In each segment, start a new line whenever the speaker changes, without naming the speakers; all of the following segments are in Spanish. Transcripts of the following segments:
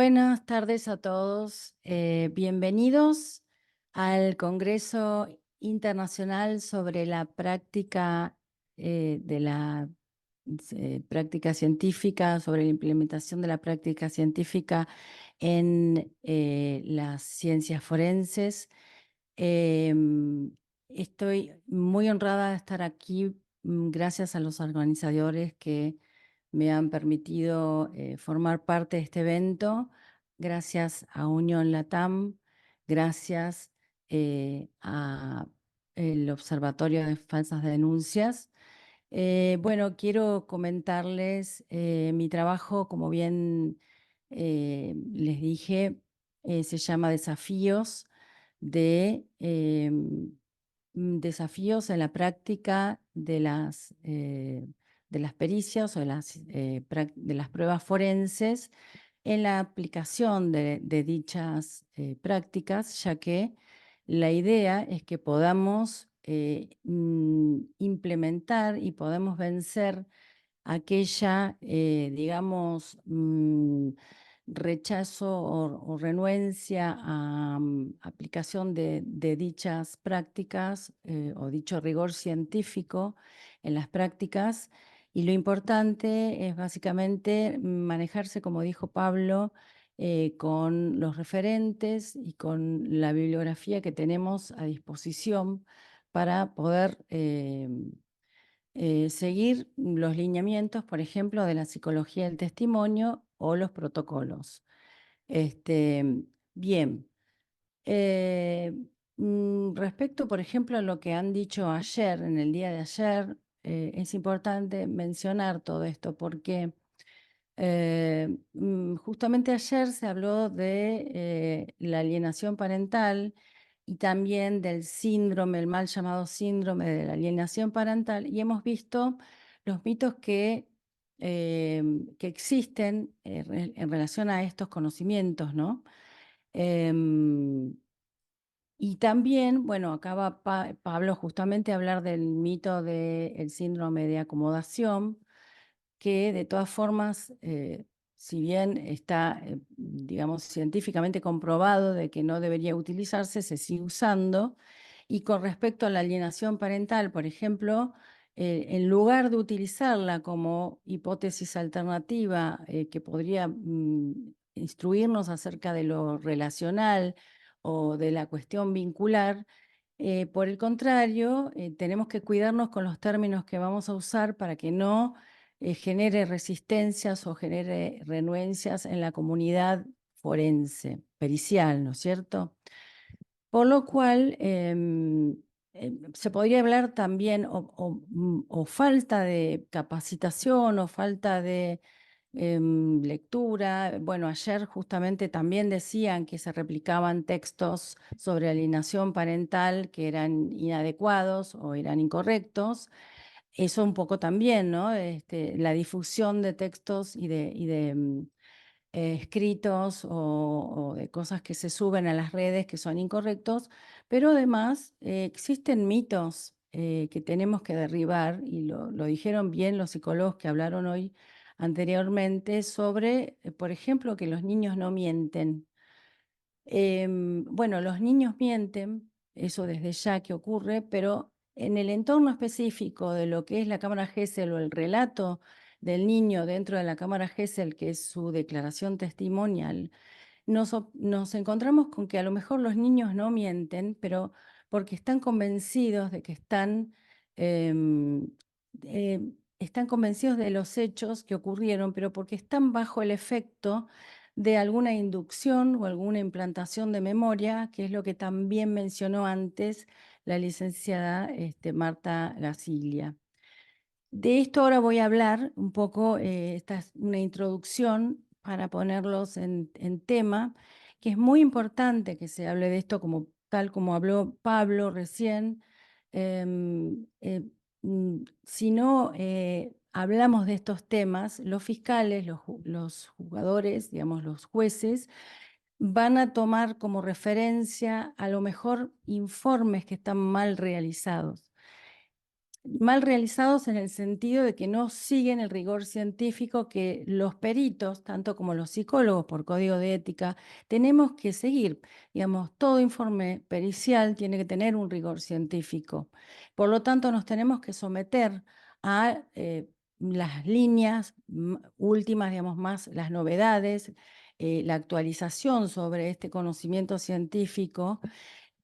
Buenas tardes a todos. Bienvenidos al Congreso Internacional sobre la práctica de la práctica científica, sobre la implementación de la práctica científica en las ciencias forenses. Em, Estoy muy honrada de estar aquí, gracias a los organizadores que me han permitido formar parte de este evento, gracias a Unión Latam, gracias a el Observatorio de Falsas Denuncias. Bueno, quiero comentarles mi trabajo, como bien les dije, se llama Desafíos desafíos en la práctica de las pericias o de las pruebas forenses en la aplicación de dichas prácticas, ya que la idea es que podamos implementar y podemos vencer aquella, digamos, rechazo o renuencia a aplicación de dichas prácticas o dicho rigor científico en las prácticas. Y lo importante es básicamente manejarse, como dijo Pablo, con los referentes y con la bibliografía que tenemos a disposición para poder seguir los lineamientos, por ejemplo, de la psicología del testimonio o los protocolos. Este, Bien, eh, respecto, por ejemplo, a lo que han dicho ayer, en el día de ayer, es importante mencionar todo esto porque justamente ayer se habló de la alienación parental y también del síndrome, el mal llamado síndrome de la alienación parental, y hemos visto los mitos que existen en relación a estos conocimientos, ¿no? Em, y también, bueno, acaba Pablo justamente a hablar del mito del síndrome de acomodación, que de todas formas, si bien está, digamos, científicamente comprobado de que no debería utilizarse, se sigue usando. Y con respecto a la alienación parental, por ejemplo, en lugar de utilizarla como hipótesis alternativa que podría instruirnos acerca de lo relacional o de la cuestión vincular, por el contrario, tenemos que cuidarnos con los términos que vamos a usar para que no genere resistencias o genere renuencias en la comunidad forense, pericial, ¿no es cierto? Por lo cual, se podría hablar también o falta de capacitación o falta de lectura. Bueno, ayer justamente también decían que se replicaban textos sobre alienación parental que eran inadecuados o eran incorrectos. Eso un poco también, ¿no? La difusión de textos y de escritos o de cosas que se suben a las redes que son incorrectos, pero además existen mitos que tenemos que derribar, y lo dijeron bien los psicólogos que hablaron hoy anteriormente sobre, por ejemplo, que los niños no mienten. Bueno, los niños mienten, eso desde ya que ocurre, pero en el entorno específico de lo que es la cámara Gesell o el relato del niño dentro de la cámara Gesell, que es su declaración testimonial, nos encontramos con que a lo mejor los niños no mienten, pero porque están convencidos de que em, eh, están convencidos de los hechos que ocurrieron, pero porque están bajo el efecto de alguna inducción o alguna implantación de memoria, que es lo que también mencionó antes la licenciada Marta Gasiglia. De esto ahora voy a hablar un poco. Esta es una introducción para ponerlos en tema, que es muy importante que se hable de esto, como, tal como habló Pablo recién. Si no hablamos de estos temas, los fiscales, los juzgadores, digamos, los jueces, van a tomar como referencia a lo mejor informes que están mal realizados. mal realizados en el sentido de que no siguen el rigor científico que los peritos, tanto como los psicólogos por código de ética, tenemos que seguir. Digamos, todo informe pericial tiene que tener un rigor científico. Por lo tanto, nos tenemos que someter a las líneas últimas, digamos, más las novedades, la actualización sobre este conocimiento científico.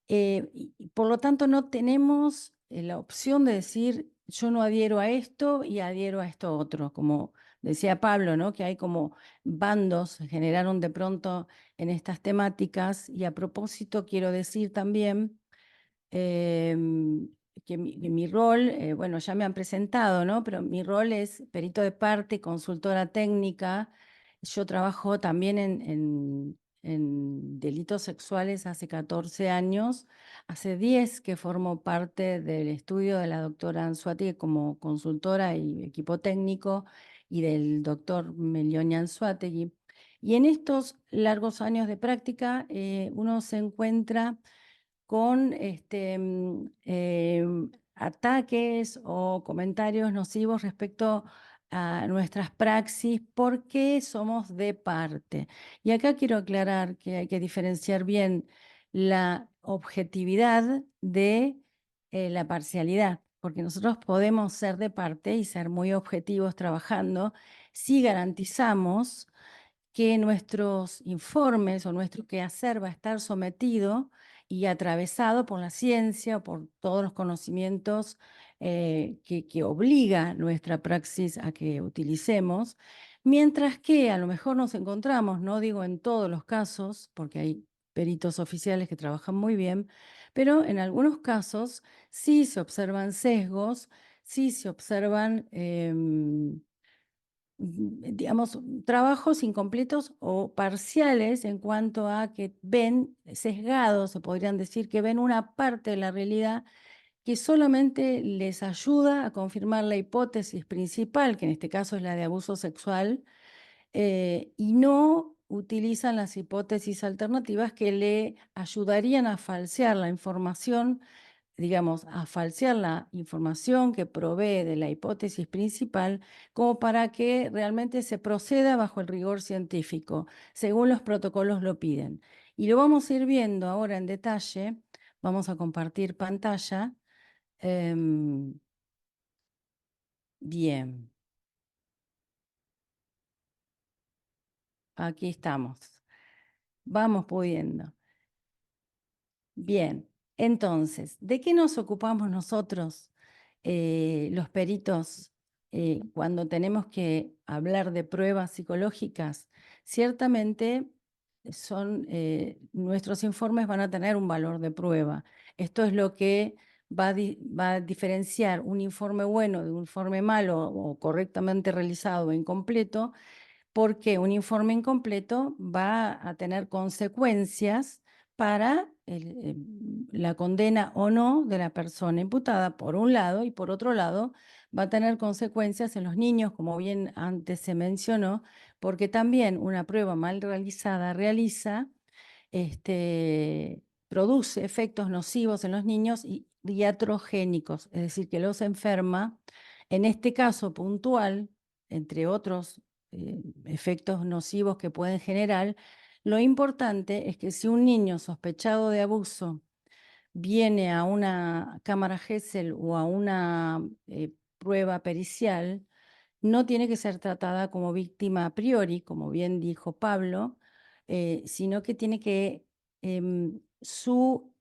Y por lo tanto, no tenemos la opción de decir, yo no adhiero a esto y adhiero a esto otro, como decía Pablo, ¿no? Que hay como bandos, se generaron de pronto en estas temáticas. Y a propósito, quiero decir también que mi rol, bueno, ya me han presentado, ¿no? Pero mi rol es perito de parte, consultora técnica. Yo trabajo también en delitos sexuales hace 14 años. Hace 10 que formo parte del estudio de la doctora Anzuati como consultora y equipo técnico, y del doctor Melioni Anzuategui. Y en estos largos años de práctica, uno se encuentra con ataques o comentarios nocivos respecto a nuestras praxis porque somos de parte. Y acá quiero aclarar que hay que diferenciar bien la objetividad de la parcialidad, porque nosotros podemos ser de parte y ser muy objetivos trabajando si garantizamos que nuestros informes o nuestro quehacer va a estar sometido y atravesado por la ciencia o por todos los conocimientos que obliga nuestra praxis a que utilicemos, mientras que a lo mejor nos encontramos, no digo en todos los casos, porque hay peritos oficiales que trabajan muy bien, pero en algunos casos sí se observan sesgos, sí se observan digamos, trabajos incompletos o parciales en cuanto a que ven sesgados, se podrían decir que ven una parte de la realidad que solamente les ayuda a confirmar la hipótesis principal, que en este caso es la de abuso sexual, y no utilizan las hipótesis alternativas que le ayudarían a falsear la información, digamos, a falsear la información que provee de la hipótesis principal, como para que realmente se proceda bajo el rigor científico, según los protocolos lo piden. Y lo vamos a ir viendo ahora en detalle. Vamos a compartir pantalla. Bien, aquí estamos. Vamos pudiendo. Bien, entonces, ¿de qué nos ocupamos nosotros, los peritos, cuando tenemos que hablar de pruebas psicológicas? Ciertamente nuestros informes van a tener un valor de prueba. Esto es lo que va a diferenciar un informe bueno de un informe malo o correctamente realizado o incompleto, porque un informe incompleto va a tener consecuencias para la condena o no de la persona imputada, por un lado, y por otro lado, va a tener consecuencias en los niños, como bien antes se mencionó, porque también una prueba mal realizada produce efectos nocivos en los niños y iatrogénicos, es decir, que los enferma. En este caso puntual, entre otros efectos nocivos que pueden generar, lo importante es que si un niño sospechado de abuso viene a una cámara Gesell o a una prueba pericial, no tiene que ser tratada como víctima a priori, como bien dijo Pablo, sino que tiene que su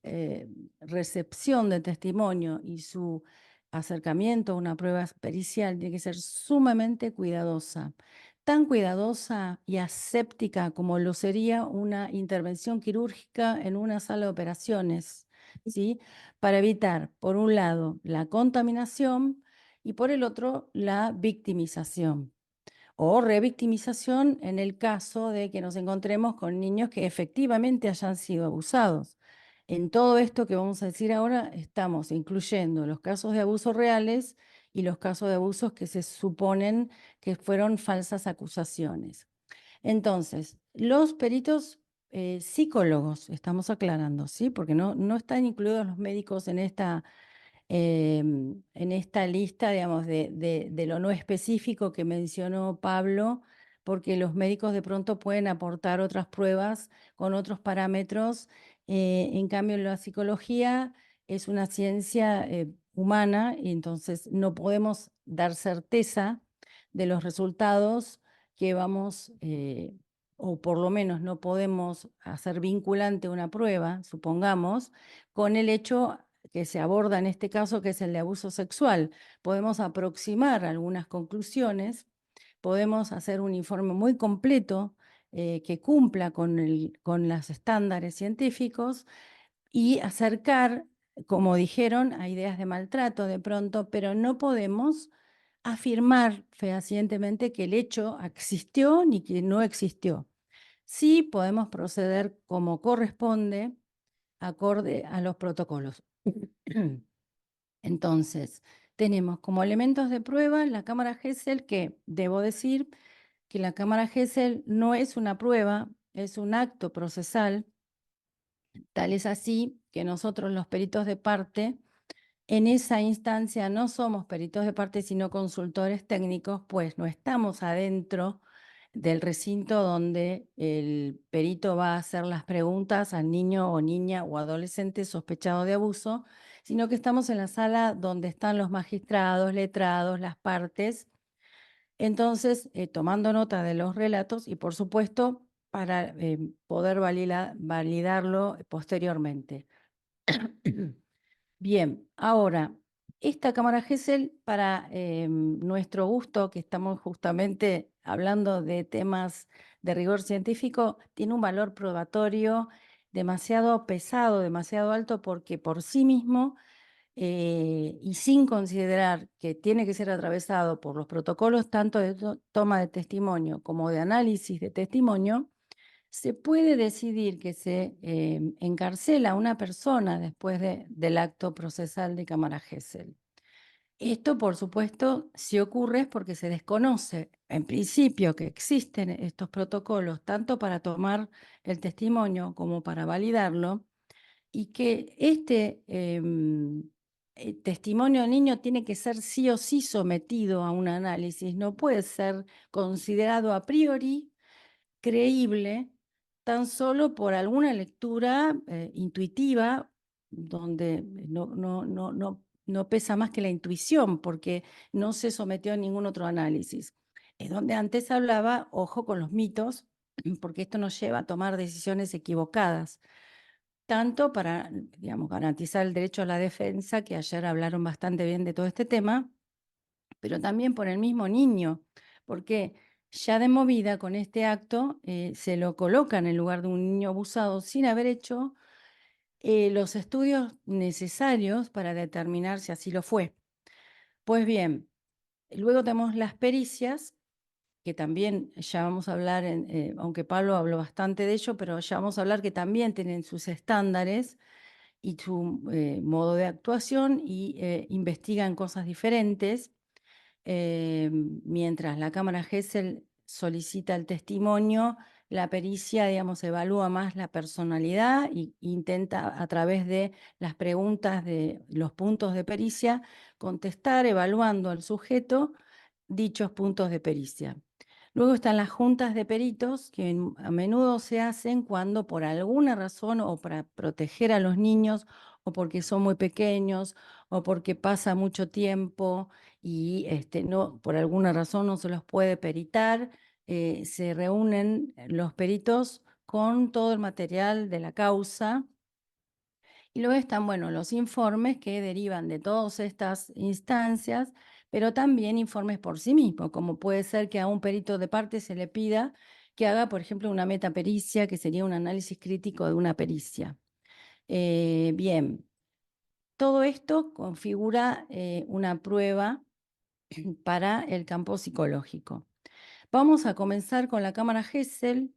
recepción de testimonio y su acercamiento a una prueba pericial tiene que ser sumamente cuidadosa, tan cuidadosa y aséptica como lo sería una intervención quirúrgica en una sala de operaciones, ¿sí? Para evitar, por un lado, la contaminación y por el otro, la victimización o revictimización en el caso de que nos encontremos con niños que efectivamente hayan sido abusados. En todo esto que vamos a decir ahora, estamos incluyendo los casos de abusos reales y los casos de abusos que se suponen que fueron falsas acusaciones. Entonces, los peritos psicólogos, estamos aclarando, ¿sí? Porque no están incluidos los médicos en esta lista, digamos, de lo no específico que mencionó Pablo, porque los médicos de pronto pueden aportar otras pruebas con otros parámetros. En cambio, la psicología es una ciencia humana y entonces no podemos dar certeza de los resultados que vamos, o por lo menos no podemos hacer vinculante una prueba, supongamos, con el hecho que se aborda en este caso, que es el de abuso sexual. Podemos aproximar algunas conclusiones, podemos hacer un informe muy completo que cumpla con los estándares científicos y acercar, como dijeron, a ideas de maltrato de pronto, pero no podemos afirmar fehacientemente que el hecho existió ni que no existió. Sí podemos proceder como corresponde, acorde a los protocolos. Entonces, tenemos como elementos de prueba la cámara Gesell, que debo decir que la cámara Gesell no es una prueba, es un acto procesal. Tal es así que nosotros los peritos de parte, en esa instancia no somos peritos de parte, sino consultores técnicos, pues no estamos adentro del recinto donde el perito va a hacer las preguntas al niño o niña o adolescente sospechado de abuso, sino que estamos en la sala donde están los magistrados, letrados, las partes. Entonces, tomando nota de los relatos y, por supuesto, para poder validarlo posteriormente. Bien, ahora, esta cámara Gesell, para nuestro gusto, que estamos justamente hablando de temas de rigor científico, tiene un valor probatorio demasiado pesado, demasiado alto, porque por sí mismo y sin considerar que tiene que ser atravesado por los protocolos tanto de toma de testimonio como de análisis de testimonio, se puede decidir que se encarcela a una persona después del acto procesal de cámara Gesell. Esto, por supuesto, si ocurre es porque se desconoce, en principio, que existen estos protocolos tanto para tomar el testimonio como para validarlo, y que este testimonio del niño tiene que ser sí o sí sometido a un análisis, no puede ser considerado a priori creíble tan solo por alguna lectura intuitiva, donde no pesa más que la intuición, porque no se sometió a ningún otro análisis. Es donde antes hablaba, ojo con los mitos, porque esto nos lleva a tomar decisiones equivocadas, tanto para, digamos, garantizar el derecho a la defensa, que ayer hablaron bastante bien de todo este tema, pero también por el mismo niño, porque ya de movida con este acto se lo coloca en el lugar de un niño abusado sin haber hecho los estudios necesarios para determinar si así lo fue. Pues bien, luego tenemos las pericias, que también ya vamos a hablar, aunque Pablo habló bastante de ello, pero ya vamos a hablar que también tienen sus estándares y su modo de actuación y investigan cosas diferentes. Mientras la cámara Gesell solicita el testimonio, la pericia, digamos, evalúa más la personalidad e intenta a través de las preguntas de los puntos de pericia contestar, evaluando al sujeto dichos puntos de pericia. Luego están las juntas de peritos, que a menudo se hacen cuando por alguna razón o para proteger a los niños o porque son muy pequeños o porque pasa mucho tiempo y no, por alguna razón no se los puede peritar, se reúnen los peritos con todo el material de la causa. Y luego están, bueno, los informes que derivan de todas estas instancias, pero también informes por sí mismos, como puede ser que a un perito de parte se le pida que haga, por ejemplo, una metapericia, que sería un análisis crítico de una pericia. Bien, todo esto configura una prueba para el campo psicológico. Vamos a comenzar con la cámara Gesell.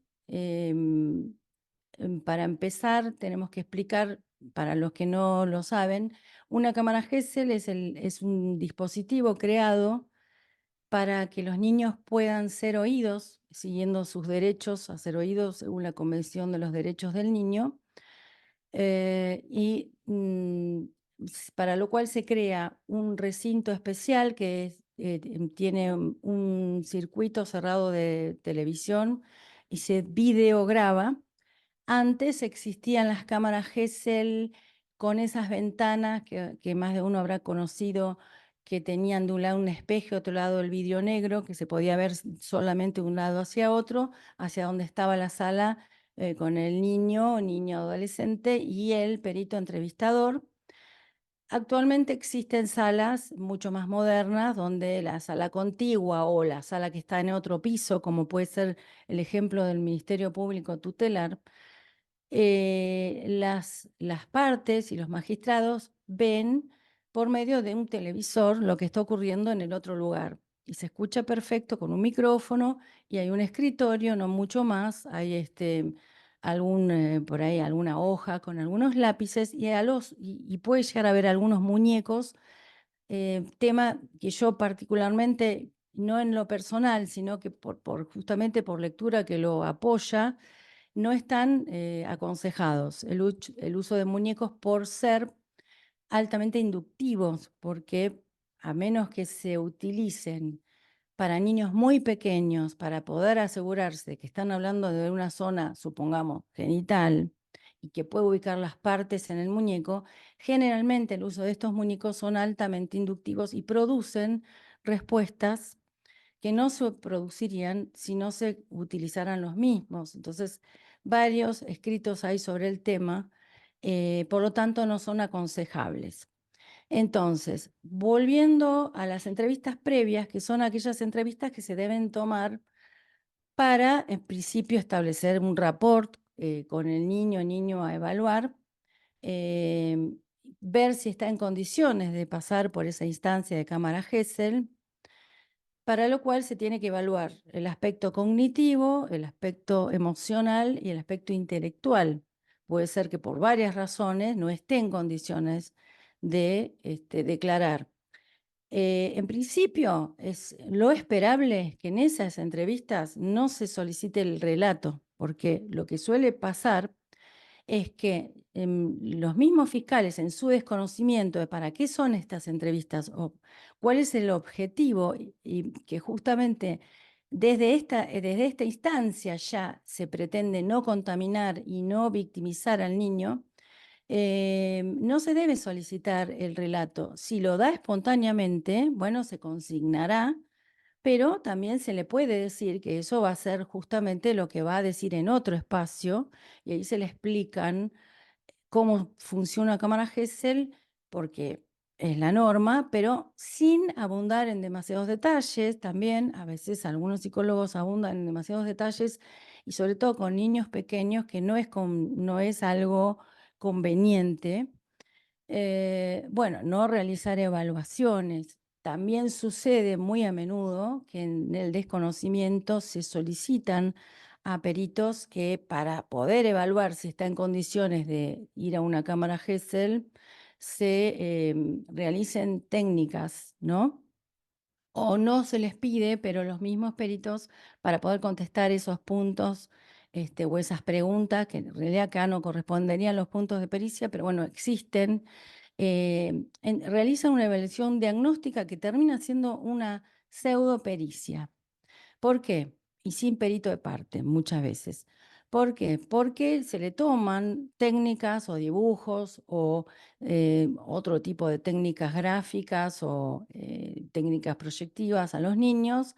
Para empezar, tenemos que explicar, para los que no lo saben, una cámara Gesell es un dispositivo creado para que los niños puedan ser oídos, siguiendo sus derechos a ser oídos según la Convención de los Derechos del Niño. Y para lo cual se crea un recinto especial que tiene un circuito cerrado de televisión y se videograba. Antes existían las cámaras Gesell con esas ventanas que más de uno habrá conocido, que tenían de un lado un espejo, otro lado el vidrio negro, que se podía ver solamente de un lado hacia otro, hacia donde estaba la sala con el niño adolescente y el perito entrevistador. Actualmente existen salas mucho más modernas donde la sala contigua o la sala que está en otro piso, como puede ser el ejemplo del Ministerio Público Tutelar, las partes y los magistrados ven por medio de un televisor lo que está ocurriendo en el otro lugar. Y se escucha perfecto con un micrófono y hay un escritorio, no mucho más. Hay por ahí alguna hoja con algunos lápices y puede llegar a ver algunos muñecos, tema que yo particularmente, no en lo personal, sino que justamente por lectura que lo apoya, no están aconsejados el uso de muñecos por ser altamente inductivos, porque a menos que se utilicen para niños muy pequeños, para poder asegurarse que están hablando de una zona, supongamos, genital, y que puede ubicar las partes en el muñeco, generalmente el uso de estos muñecos son altamente inductivos y producen respuestas que no se producirían si no se utilizaran los mismos. Entonces, varios escritos hay sobre el tema, por lo tanto no son aconsejables. Entonces, volviendo a las entrevistas previas, que son aquellas entrevistas que se deben tomar para, en principio, establecer un rapport con el niño a evaluar, ver si está en condiciones de pasar por esa instancia de cámara Gesell, para lo cual se tiene que evaluar el aspecto cognitivo, el aspecto emocional y el aspecto intelectual. Puede ser que por varias razones no esté en condiciones de declarar. En principio, es lo esperable que en esas entrevistas no se solicite el relato, porque lo que suele pasar es que los mismos fiscales, en su desconocimiento de para qué son estas entrevistas o cuál es el objetivo, y que justamente desde esta instancia ya se pretende no contaminar y no victimizar al niño, no se debe solicitar el relato. Si lo da espontáneamente, bueno, se consignará, pero también se le puede decir que eso va a ser justamente lo que va a decir en otro espacio, y ahí se le explican cómo funciona cámara Gesell, porque es la norma, pero sin abundar en demasiados detalles. También a veces algunos psicólogos abundan en demasiados detalles y sobre todo con niños pequeños, que no es algo conveniente. Bueno, no realizar evaluaciones. También sucede muy a menudo que en el desconocimiento se solicitan a peritos que, para poder evaluar si está en condiciones de ir a una cámara Gesell, se realicen técnicas, ¿no? O no se les pide, pero los mismos peritos, para poder contestar esos puntos o esas preguntas, que en realidad acá no corresponderían los puntos de pericia, pero bueno, existen, realizan una evaluación diagnóstica que termina siendo una pseudopericia. ¿Por qué? Y sin perito de parte, muchas veces. ¿Por qué? Porque se le toman técnicas o dibujos o otro tipo de técnicas gráficas o técnicas proyectivas a los niños,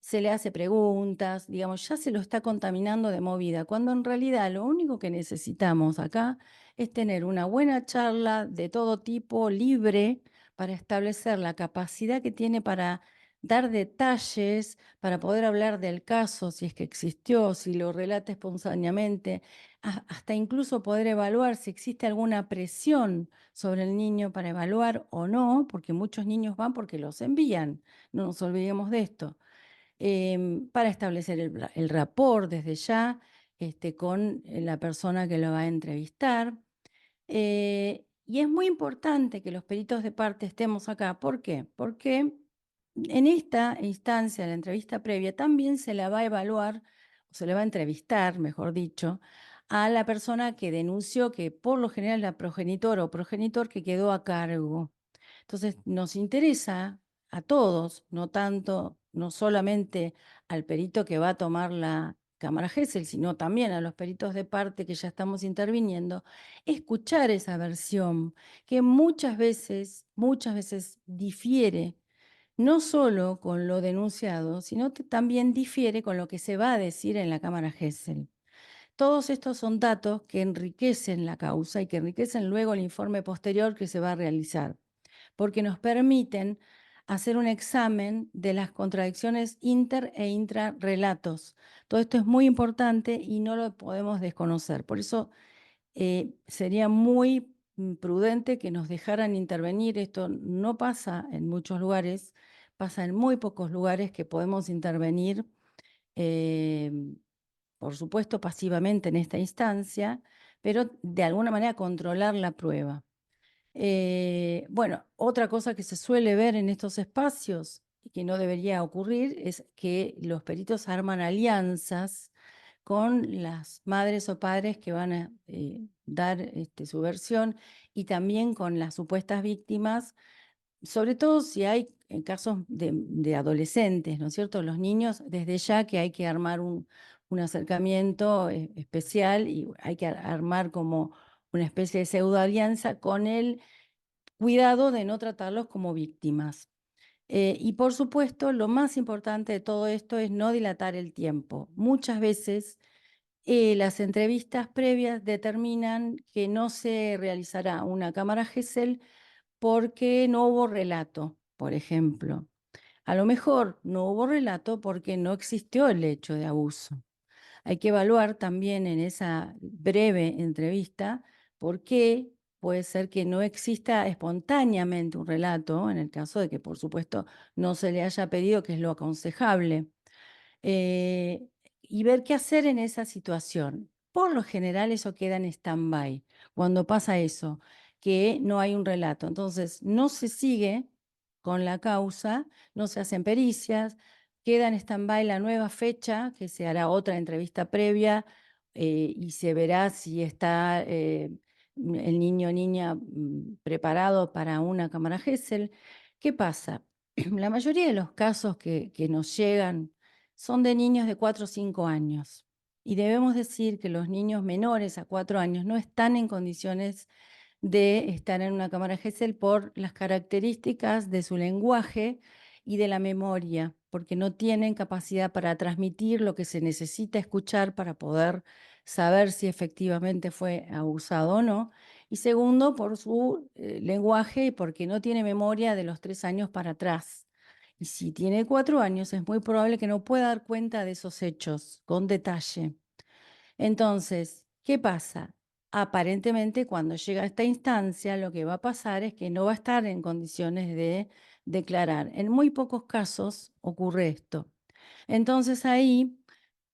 se le hace preguntas, digamos, ya se lo está contaminando de movida, cuando en realidad lo único que necesitamos acá es tener una buena charla de todo tipo, libre, para establecer la capacidad que tiene para dar detalles, para poder hablar del caso, si es que existió, si lo relata espontáneamente, hasta incluso poder evaluar si existe alguna presión sobre el niño para evaluar o no, porque muchos niños van porque los envían, no nos olvidemos de esto, para establecer el rapport desde ya con la persona que lo va a entrevistar. Y es muy importante que los peritos de parte estemos acá. ¿Por qué? Porque en esta instancia, la entrevista previa, también se la va a evaluar, o se le va a entrevistar, mejor dicho, a la persona que denunció, que por lo general es la progenitora o progenitor que quedó a cargo. Entonces, nos interesa a todos, no tanto, no solamente al perito que va a tomar la cámara Gesell, sino también a los peritos de parte que ya estamos interviniendo, escuchar esa versión que muchas veces difiere no solo con lo denunciado, sino que también difiere con lo que se va a decir en la cámara Gesell. Todos estos son datos que enriquecen la causa y que enriquecen luego el informe posterior que se va a realizar, porque nos permiten hacer un examen de las contradicciones inter e intrarrelatos. Todo esto es muy importante y no lo podemos desconocer. Por eso sería muy prudente que nos dejaran intervenir. Esto no pasa en muchos lugares, pasa en muy pocos lugares que podemos intervenir, eh, por supuesto pasivamente en esta instancia, pero de alguna manera controlar la prueba. Bueno, otra cosa que se suele ver en estos espacios y que no debería ocurrir es que los peritos arman alianzas con las madres o padres que van a dar su versión y también con las supuestas víctimas, sobre todo si hay casos de adolescentes, ¿no es cierto? Los niños, desde ya que hay que armar un acercamiento especial y hay que armar como una especie de pseudo alianza con el cuidado de no tratarlos como víctimas. Y por supuesto, lo más importante de todo esto es no dilatar el tiempo. Muchas veces las entrevistas previas determinan que no se realizará una cámara Gesell porque no hubo relato, por ejemplo. A lo mejor no hubo relato porque no existió el hecho de abuso. Hay que evaluar también en esa breve entrevista por qué puede ser que no exista espontáneamente un relato, en el caso de que, por supuesto, no se le haya pedido, que es lo aconsejable, eh, y ver qué hacer en esa situación. Por lo general eso queda en stand-by cuando pasa eso, que no hay un relato. Entonces, no se sigue con la causa, no se hacen pericias, queda en stand-by la nueva fecha, que se hará otra entrevista previa y se verá si está el niño o niña preparado para una cámara Gesell. ¿Qué pasa? La mayoría de los casos que nos llegan son de niños de 4 o 5 años. Y debemos decir que los niños menores a 4 años no están en condiciones de estar en una cámara Gesell por las características de su lenguaje y de la memoria, porque no tienen capacidad para transmitir lo que se necesita escuchar para poder saber si efectivamente fue abusado o no. Y segundo, por su lenguaje y porque no tiene memoria de los 3 años para atrás. Y si tiene 4 años, es muy probable que no pueda dar cuenta de esos hechos con detalle. Entonces, ¿qué pasa? Aparentemente, cuando llega a esta instancia, lo que va a pasar es que no va a estar en condiciones de declarar. En muy pocos casos ocurre esto. Entonces ahí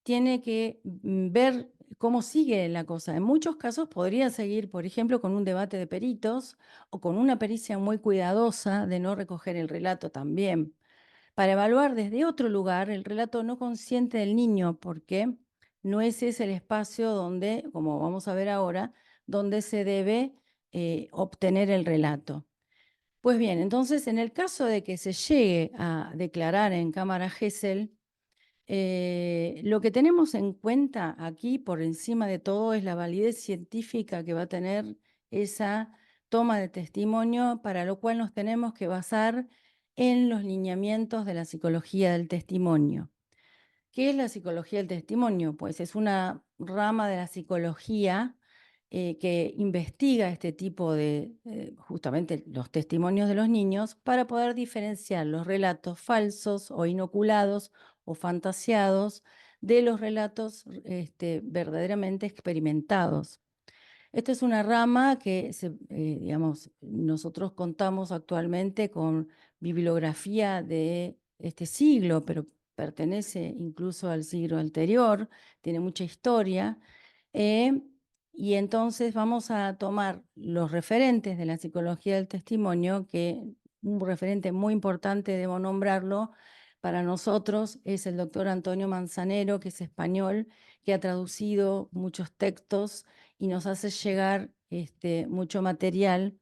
tiene que ver cómo sigue la cosa. En muchos casos podría seguir, por ejemplo, con un debate de peritos o con una pericia muy cuidadosa de no recoger el relato también, para evaluar desde otro lugar el relato no consciente del niño, porque no ese es el espacio donde, como vamos a ver ahora, donde se debe obtener el relato. Pues bien, entonces en el caso de que se llegue a declarar en cámara Gesell, lo que tenemos en cuenta aquí por encima de todo es la validez científica que va a tener esa toma de testimonio, para lo cual nos tenemos que basar en los lineamientos de la psicología del testimonio. ¿Qué es la psicología del testimonio? Pues es una rama de la psicología que investiga este tipo de, justamente los testimonios de los niños para poder diferenciar los relatos falsos o inoculados o fantaseados de los relatos verdaderamente experimentados. Esta es una rama que, digamos, nosotros contamos actualmente con bibliografía de este siglo, pero pertenece incluso al siglo anterior, tiene mucha historia. eh, y entonces vamos a tomar los referentes de la psicología del testimonio, que un referente muy importante, debo nombrarlo, para nosotros es el doctor Antonio Manzanero, que es español, que ha traducido muchos textos y nos hace llegar mucho material.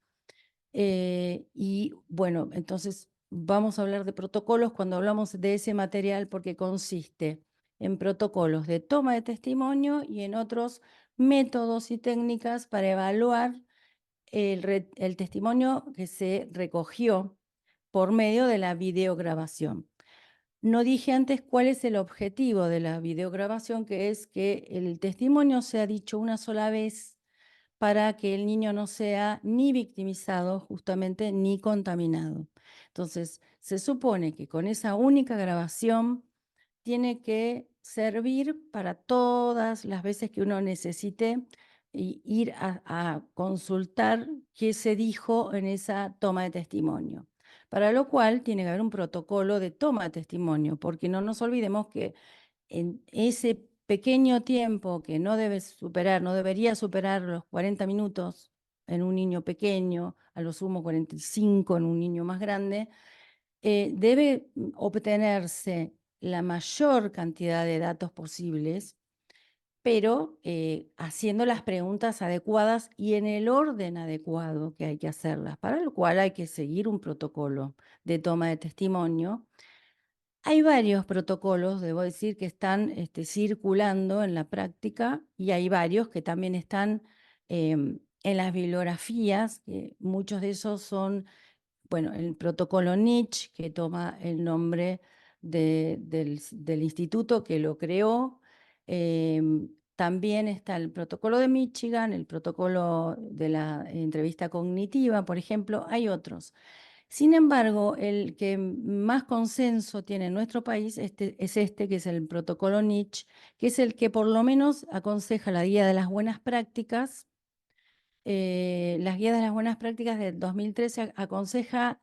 Y bueno, entonces vamos a hablar de protocolos cuando hablamos de ese material, porque consiste en protocolos de toma de testimonio y en otros métodos y técnicas para evaluar el testimonio que se recogió por medio de la videograbación. No dije antes cuál es el objetivo de la videograbación, que es que el testimonio sea dicho una sola vez para que el niño no sea ni victimizado justamente ni contaminado. Entonces, se supone que con esa única grabación tiene que servir para todas las veces que uno necesite ir a consultar qué se dijo en esa toma de testimonio. Para lo cual tiene que haber un protocolo de toma de testimonio, porque no nos olvidemos que en ese pequeño tiempo que no debe superar, no debería superar los 40 minutos en un niño pequeño, a lo sumo 45 en un niño más grande, debe obtenerse la mayor cantidad de datos posibles, pero haciendo las preguntas adecuadas y en el orden adecuado que hay que hacerlas, para lo cual hay que seguir un protocolo de toma de testimonio. Hay varios protocolos, debo decir, que están circulando en la práctica y hay varios que también están en las bibliografías, que muchos de esos son, bueno, el protocolo Nietzsche, que toma el nombre del instituto que lo creó. También está el protocolo de Michigan, el protocolo de la entrevista cognitiva, por ejemplo, hay otros. Sin embargo, el que más consenso tiene en nuestro país es que es el protocolo Nietzsche, que es el que por lo menos aconseja la guía de las buenas prácticas. Las guías de las buenas prácticas del 2013 aconseja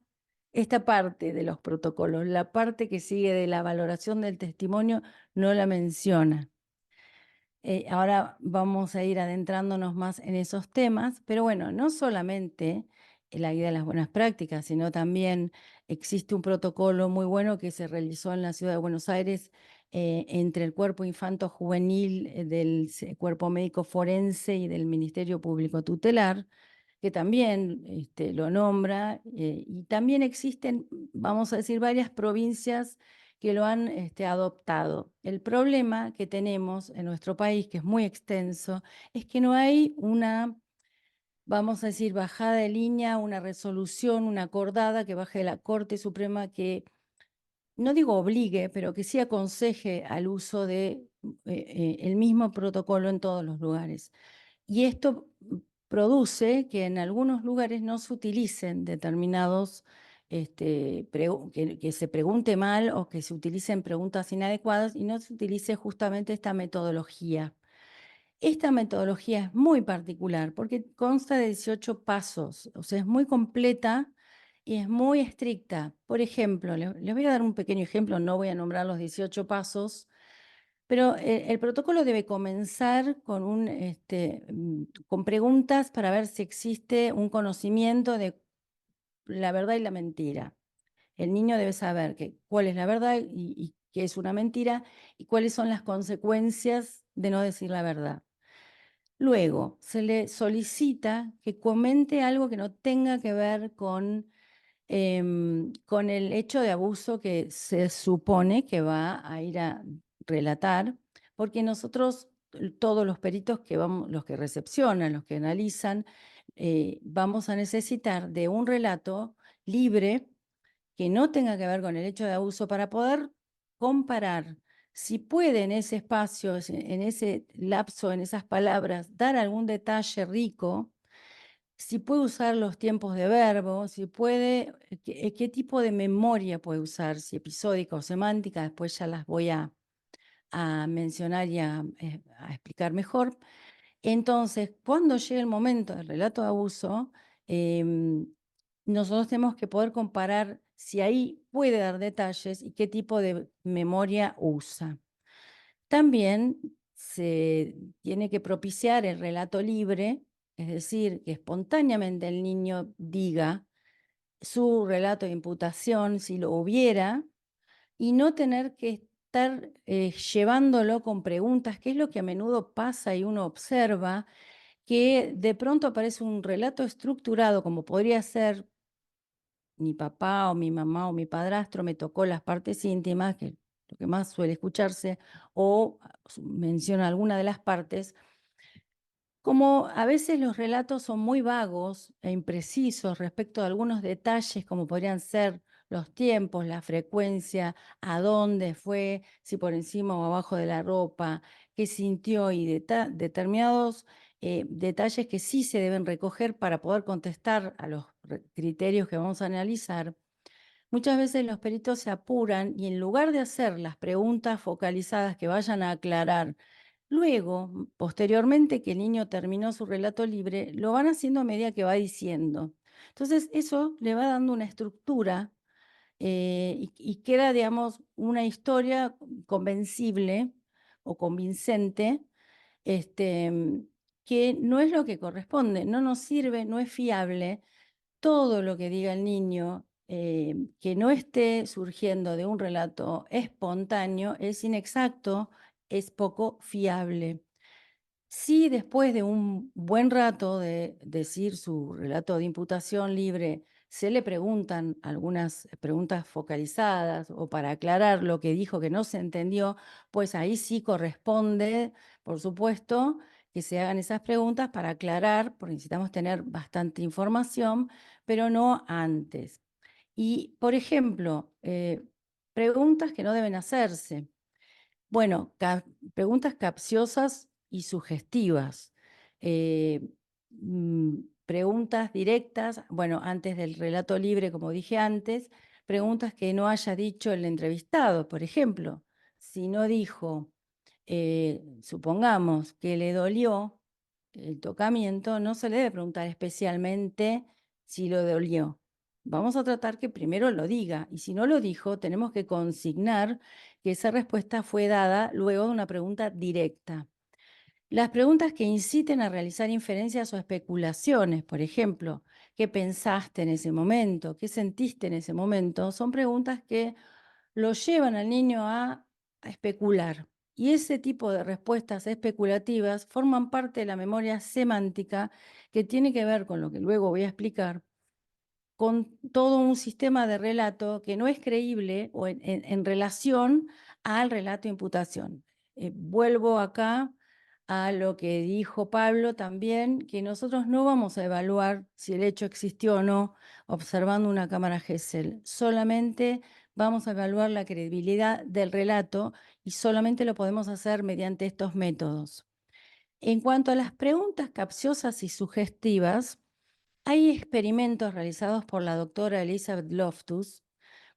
esta parte de los protocolos. La parte que sigue de la valoración del testimonio no la menciona. Ahora vamos a ir adentrándonos más en esos temas, pero bueno, no solamente la guía de las buenas prácticas, sino también existe un protocolo muy bueno que se realizó en la ciudad de Buenos Aires entre el cuerpo infanto-juvenil del cuerpo médico forense y del Ministerio Público Tutelar, que también lo nombra, y también existen, vamos a decir, varias provincias que lo han adoptado. El problema que tenemos en nuestro país, que es muy extenso, es que no hay una, vamos a decir, bajada de línea, una resolución, una acordada que baje de la Corte Suprema que, no digo obligue, pero que sí aconseje al uso de el mismo protocolo en todos los lugares. Y esto produce que en algunos lugares no se utilicen determinados, que se pregunte mal o que se utilicen preguntas inadecuadas y no se utilice justamente esta metodología. Esta metodología es muy particular porque consta de 18 pasos, o sea, es muy completa y es muy estricta. Por ejemplo, les voy a dar un pequeño ejemplo, no voy a nombrar los 18 pasos, pero el protocolo debe comenzar con preguntas para ver si existe un conocimiento de la verdad y la mentira. El niño debe saber cuál es la verdad y qué es una mentira y cuáles son las consecuencias de no decir la verdad. Luego, se le solicita que comente algo que no tenga que ver con el hecho de abuso que se supone que va a ir a relatar, porque nosotros, todos los peritos que vamos, los que recepcionan, los que analizan, vamos a necesitar de un relato libre que no tenga que ver con el hecho de abuso para poder comparar si puede en ese espacio, en ese lapso, en esas palabras, dar algún detalle rico, si puede usar los tiempos de verbo, si puede, qué tipo de memoria puede usar, si episódica o semántica, después ya las voy a mencionar y a explicar mejor. Entonces, cuando llegue el momento del relato de abuso, nosotros tenemos que poder comparar si ahí puede dar detalles y qué tipo de memoria usa. También se tiene que propiciar el relato libre, es decir, que espontáneamente el niño diga su relato de imputación, si lo hubiera, y no tener que estar llevándolo con preguntas, que es lo que a menudo pasa y uno observa, que de pronto aparece un relato estructurado, como podría ser mi papá o mi mamá o mi padrastro me tocó las partes íntimas, que es lo que más suele escucharse, o menciona alguna de las partes, como a veces los relatos son muy vagos e imprecisos respecto a algunos detalles, como podrían ser los tiempos, la frecuencia, a dónde fue, si por encima o abajo de la ropa, qué sintió y determinados detalles que sí se deben recoger para poder contestar a los criterios que vamos a analizar. Muchas veces los peritos se apuran y en lugar de hacer las preguntas focalizadas que vayan a aclarar, luego, posteriormente que el niño terminó su relato libre, lo van haciendo a medida que va diciendo. Entonces, eso le va dando una estructura y queda, digamos, una historia convencible o convincente, este, que no es lo que corresponde, no nos sirve, no es fiable todo lo que diga el niño que no esté surgiendo de un relato espontáneo es inexacto, es poco fiable. Si después de un buen rato de decir su relato de imputación libre, se le preguntan algunas preguntas focalizadas o para aclarar lo que dijo que no se entendió, pues ahí sí corresponde, por supuesto, que se hagan esas preguntas para aclarar, porque necesitamos tener bastante información, pero no antes. Y, por ejemplo, preguntas que no deben hacerse. Bueno, preguntas capciosas y sugestivas. eh, Preguntas directas, bueno, antes del relato libre, como dije antes, preguntas que no haya dicho el entrevistado. Por ejemplo, si no dijo, supongamos que le dolió el tocamiento, no se le debe preguntar especialmente si lo dolió. Vamos a tratar que primero lo diga y si no lo dijo, tenemos que consignar que esa respuesta fue dada luego de una pregunta directa. Las preguntas que inciten a realizar inferencias o especulaciones, por ejemplo, ¿qué pensaste en ese momento? ¿Qué sentiste en ese momento? Son preguntas que lo llevan al niño a especular. Y ese tipo de respuestas especulativas forman parte de la memoria semántica que tiene que ver con lo que luego voy a explicar, con todo un sistema de relato que no es creíble o en relación al relato de imputación. Vuelvo acá a lo que dijo Pablo también, que nosotros no vamos a evaluar si el hecho existió o no observando una cámara Gesell, solamente vamos a evaluar la credibilidad del relato y solamente lo podemos hacer mediante estos métodos. En cuanto a las preguntas capciosas y sugestivas, hay experimentos realizados por la doctora Elizabeth Loftus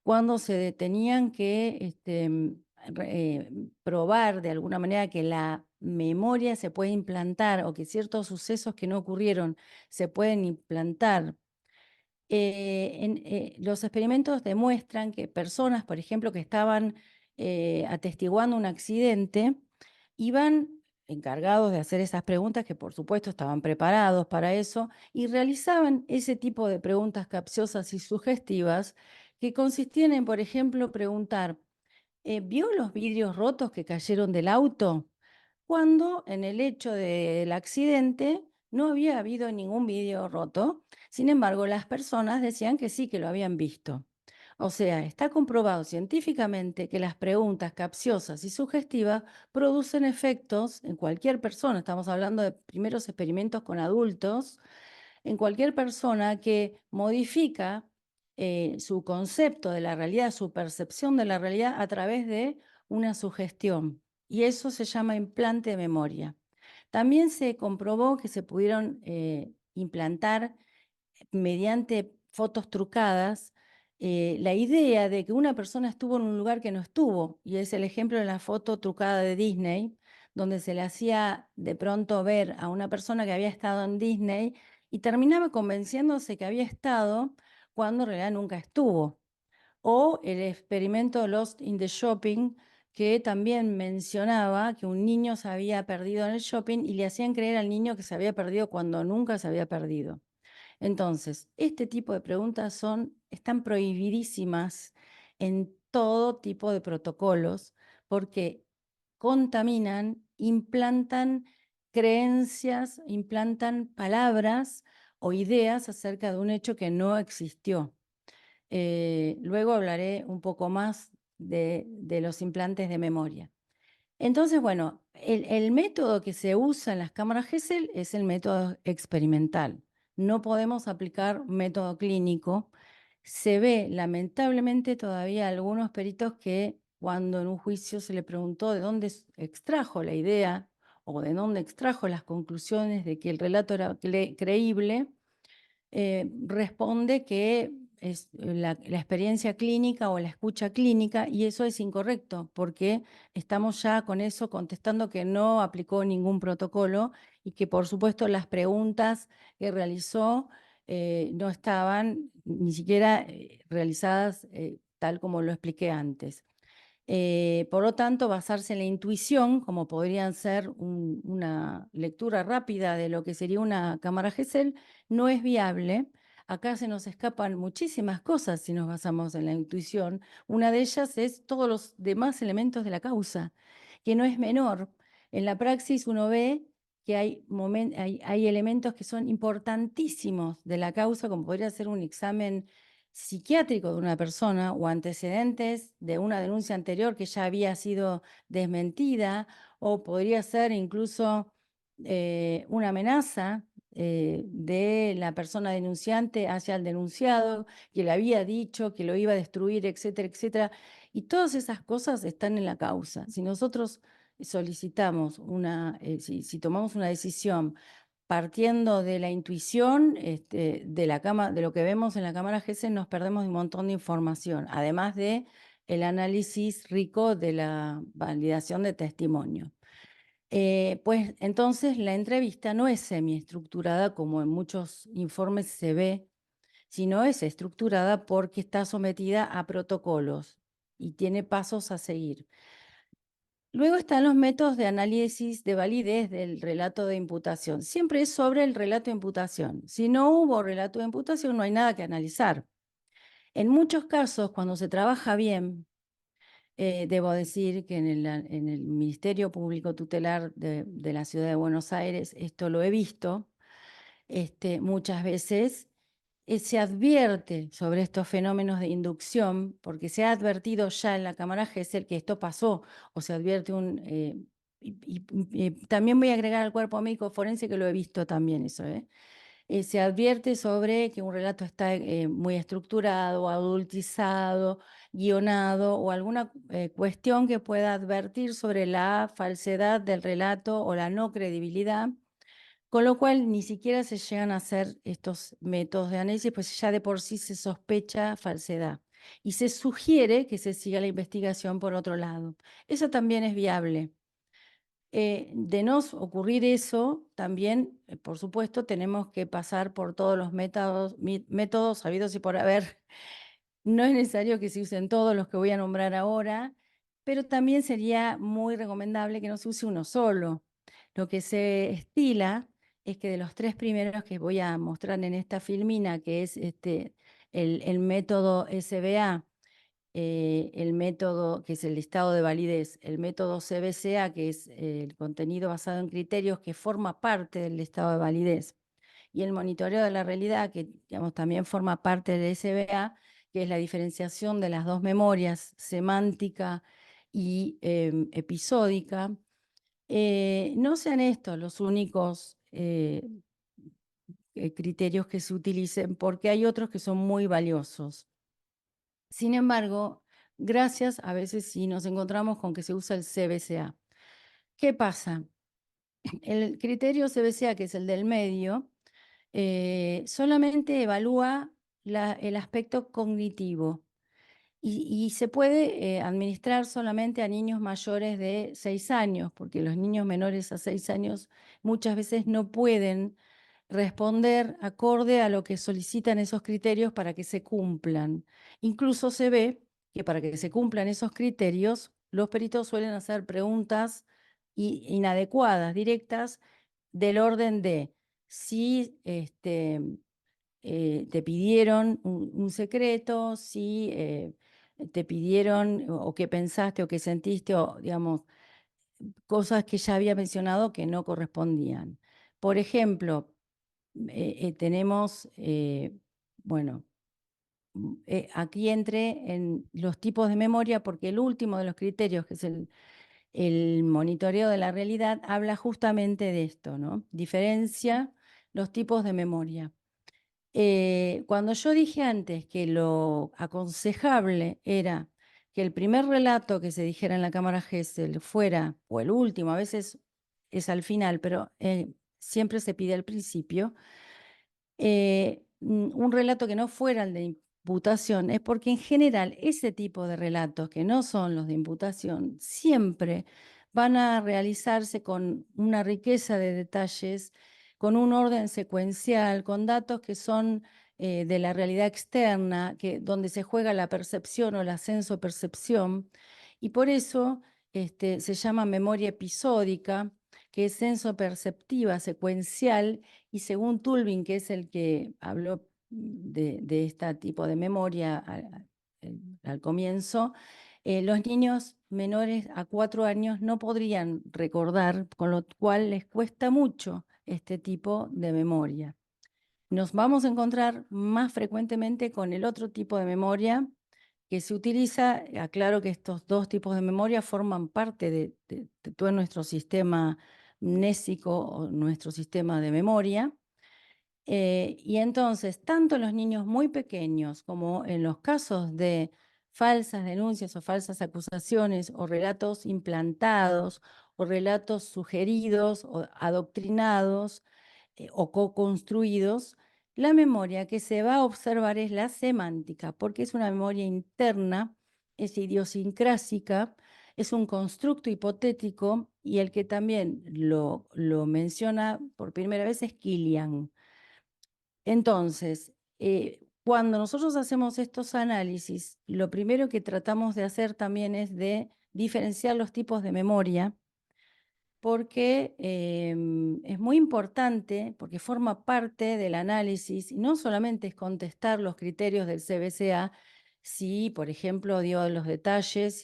cuando se tenían que probar de alguna manera que la memoria se puede implantar o que ciertos sucesos que no ocurrieron se pueden implantar. Los experimentos demuestran que personas, por ejemplo, que estaban atestiguando un accidente, iban encargados de hacer esas preguntas, que por supuesto estaban preparados para eso, y realizaban ese tipo de preguntas capciosas y sugestivas que consistían en, por ejemplo, preguntar, ¿vio los vidrios rotos que cayeron del auto? Cuando en el hecho del accidente no había habido ningún vidrio roto. Sin embargo, las personas decían que sí, que lo habían visto. O sea, está comprobado científicamente que las preguntas capciosas y sugestivas producen efectos en cualquier persona. Estamos hablando de primeros experimentos con adultos, en cualquier persona que modifica su concepto de la realidad, su percepción de la realidad a través de una sugestión. Y eso se llama implante de memoria. También se comprobó que se pudieron implantar mediante fotos trucadas la idea de que una persona estuvo en un lugar que no estuvo, y es el ejemplo de la foto trucada de Disney, donde se le hacía de pronto ver a una persona que había estado en Disney y terminaba convenciéndose que había estado cuando en realidad nunca estuvo. O el experimento Lost in the Shopping, que también mencionaba que un niño se había perdido en el shopping y le hacían creer al niño que se había perdido cuando nunca se había perdido. Entonces, este tipo de preguntas están prohibidísimas en todo tipo de protocolos porque contaminan, implantan creencias, implantan palabras o ideas acerca de un hecho que no existió. Luego hablaré un poco más de los implantes de memoria. Entonces, bueno, el método que se usa en las cámaras Gesell es el método experimental. No podemos aplicar método clínico. Se ve, lamentablemente, todavía algunos peritos que cuando en un juicio se le preguntó de dónde extrajo la idea o de dónde extrajo las conclusiones de que el relato era creíble, responde que es la experiencia clínica o la escucha clínica, y eso es incorrecto, porque estamos ya con eso contestando que no aplicó ningún protocolo y que, por supuesto, las preguntas que realizó no estaban ni siquiera realizadas tal como lo expliqué antes. Por lo tanto, basarse en la intuición, como podrían ser una lectura rápida de lo que sería una cámara Gesell, no es viable. Acá se nos escapan muchísimas cosas si nos basamos en la intuición. Una de ellas es todos los demás elementos de la causa, que no es menor. En la praxis uno ve que hay elementos que son importantísimos de la causa, como podría ser un examen psiquiátrico de una persona o antecedentes de una denuncia anterior que ya había sido desmentida, o podría ser incluso una amenaza de la persona denunciante hacia el denunciado, que le había dicho que lo iba a destruir, etcétera, etcétera. Y todas esas cosas están en la causa. Si nosotros solicitamos si tomamos una decisión partiendo de la intuición de lo que vemos en la cámara Gesell, nos perdemos un montón de información, además de el análisis rico de la validación de testimonio. Pues entonces la entrevista no es semiestructurada como en muchos informes se ve, sino es estructurada porque está sometida a protocolos y tiene pasos a seguir. Luego están los métodos de análisis de validez del relato de imputación. Siempre es sobre el relato de imputación. Si no hubo relato de imputación, no hay nada que analizar. En muchos casos, cuando se trabaja bien, debo decir que en el Ministerio Público Tutelar de la Ciudad de Buenos Aires, esto lo he visto, muchas veces se advierte sobre estos fenómenos de inducción, porque se ha advertido ya en la Cámara Gesell que esto pasó, o se advierte también voy a agregar al cuerpo médico forense que lo he visto también eso, se advierte sobre que un relato está muy estructurado, adultizado, guionado o alguna cuestión que pueda advertir sobre la falsedad del relato o la no credibilidad, con lo cual ni siquiera se llegan a hacer estos métodos de análisis, pues ya de por sí se sospecha falsedad. Y se sugiere que se siga la investigación por otro lado. Eso también es viable. De no ocurrir eso, también, por supuesto, tenemos que pasar por todos los métodos habidos y por haber. No es necesario que se usen todos los que voy a nombrar ahora, pero también sería muy recomendable que no se use uno solo. Lo que se estila es que de los 3 primeros que voy a mostrar en esta filmina, que es el método SBA, el método que es el listado de validez, el método CBCA, que es el contenido basado en criterios que forma parte del listado de validez, y el monitoreo de la realidad, que digamos, también forma parte del SBA, que es la diferenciación de las dos memorias, semántica y episódica. No sean estos los únicos criterios que se utilicen, porque hay otros que son muy valiosos. Sin embargo, gracias, a veces sí nos encontramos con que se usa el CBCA. ¿Qué pasa? El criterio CBCA, que es el del medio, solamente evalúa el aspecto cognitivo y se puede administrar solamente a niños mayores de 6 años, porque los niños menores a 6 años muchas veces no pueden responder acorde a lo que solicitan esos criterios para que se cumplan. Incluso se ve que para que se cumplan esos criterios, los peritos suelen hacer preguntas inadecuadas, directas, del orden de si te pidieron un secreto, si te pidieron o que pensaste o que sentiste o, digamos, cosas que ya había mencionado que no correspondían. Por ejemplo, tenemos, bueno, aquí entré en los tipos de memoria porque el último de los criterios, que es el monitoreo de la realidad, habla justamente de esto, ¿no? Diferencia los tipos de memoria. Cuando yo dije antes que lo aconsejable era que el primer relato que se dijera en la cámara Gesell fuera, o el último, a veces es al final, pero siempre se pide al principio, un relato que no fuera el de imputación, es porque en general ese tipo de relatos que no son los de imputación siempre van a realizarse con una riqueza de detalles, con un orden secuencial, con datos que son de la realidad externa, donde se juega la percepción o la senso-percepción, y por eso se llama memoria episódica, que es senso-perceptiva, secuencial, y según Tulvin, que es el que habló de este tipo de memoria al comienzo, los niños menores a 4 años no podrían recordar, con lo cual les cuesta mucho este tipo de memoria. Nos vamos a encontrar más frecuentemente con el otro tipo de memoria que se utiliza. Aclaro que estos dos tipos de memoria forman parte de todo nuestro sistema mnésico o nuestro sistema de memoria. Y entonces, tanto en los niños muy pequeños como en los casos de falsas denuncias o falsas acusaciones o relatos implantados o relatos sugeridos o adoctrinados o co-construidos, la memoria que se va a observar es la semántica, porque es una memoria interna, es idiosincrásica, es un constructo hipotético, y el que también lo menciona por primera vez es Kilian. Entonces, cuando nosotros hacemos estos análisis, lo primero que tratamos de hacer también es de diferenciar los tipos de memoria, porque es muy importante, porque forma parte del análisis, y no solamente es contestar los criterios del CBCA, si, por ejemplo, dio los detalles,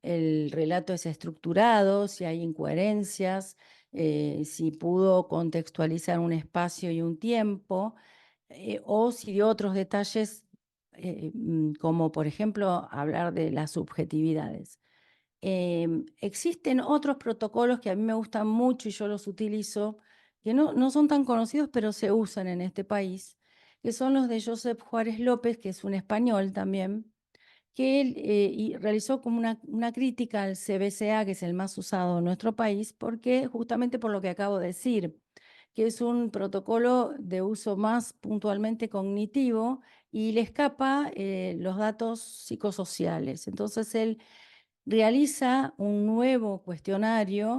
el relato es estructurado, si hay incoherencias, si pudo contextualizar un espacio y un tiempo, o si dio otros detalles, como por ejemplo hablar de las subjetividades. Existen otros protocolos que a mí me gustan mucho y yo los utilizo, que no son tan conocidos, pero se usan en este país, que son los de Josep Juárez López, que es un español también, que él realizó como una crítica al CBCA, que es el más usado en nuestro país, porque justamente por lo que acabo de decir, que es un protocolo de uso más puntualmente cognitivo y le escapa los datos psicosociales. Entonces él realiza un nuevo cuestionario,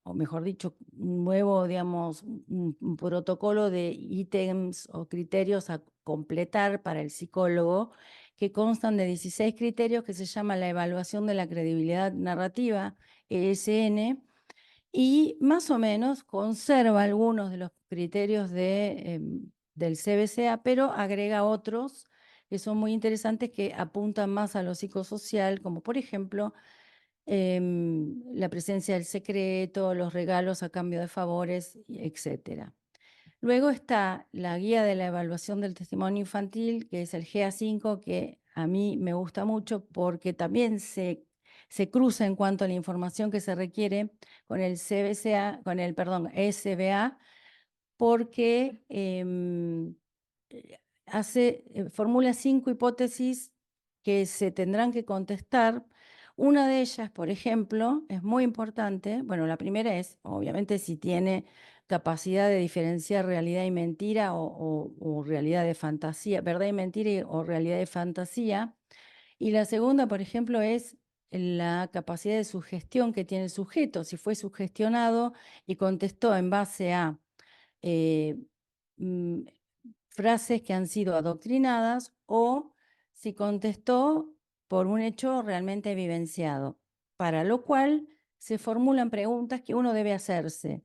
o mejor dicho, un nuevo, digamos, un protocolo de ítems o criterios a completar para el psicólogo, que constan de 16 criterios, que se llama la evaluación de la credibilidad narrativa, ESN, y más o menos conserva algunos de los criterios del CBCA, pero agrega otros que son muy interesantes, que apuntan más a lo psicosocial, como por ejemplo la presencia del secreto, los regalos a cambio de favores, etc. Luego está la guía de la evaluación del testimonio infantil, que es el GA5, que a mí me gusta mucho porque también se cruza en cuanto a la información que se requiere con el CBCA, con el, perdón, SBA, porque formula 5 hipótesis que se tendrán que contestar. Una de ellas, por ejemplo, es muy importante. Bueno, la primera es, obviamente, si tiene capacidad de diferenciar realidad y mentira o realidad de fantasía, verdad y mentira o realidad de fantasía. Y la segunda, por ejemplo, es la capacidad de sugestión que tiene el sujeto, si fue sugestionado y contestó en base a eh, mm, frases que han sido adoctrinadas, o si contestó por un hecho realmente vivenciado, para lo cual se formulan preguntas que uno debe hacerse.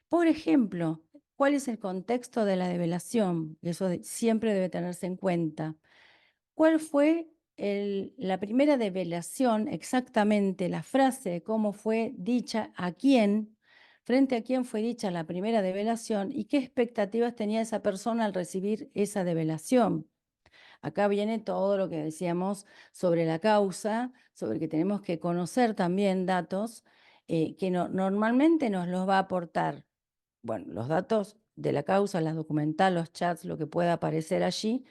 Por ejemplo, ¿cuál es el contexto de la develación? Eso siempre debe tenerse en cuenta. ¿Cuál fue la primera develación, exactamente la frase, cómo fue dicha, a quién, frente a quién fue dicha la primera develación y qué expectativas tenía esa persona al recibir esa develación? Acá viene todo lo que decíamos sobre la causa, sobre que tenemos que conocer también datos que normalmente nos los va a aportar, bueno, los datos de la causa, las documental, los chats, lo que pueda aparecer allí,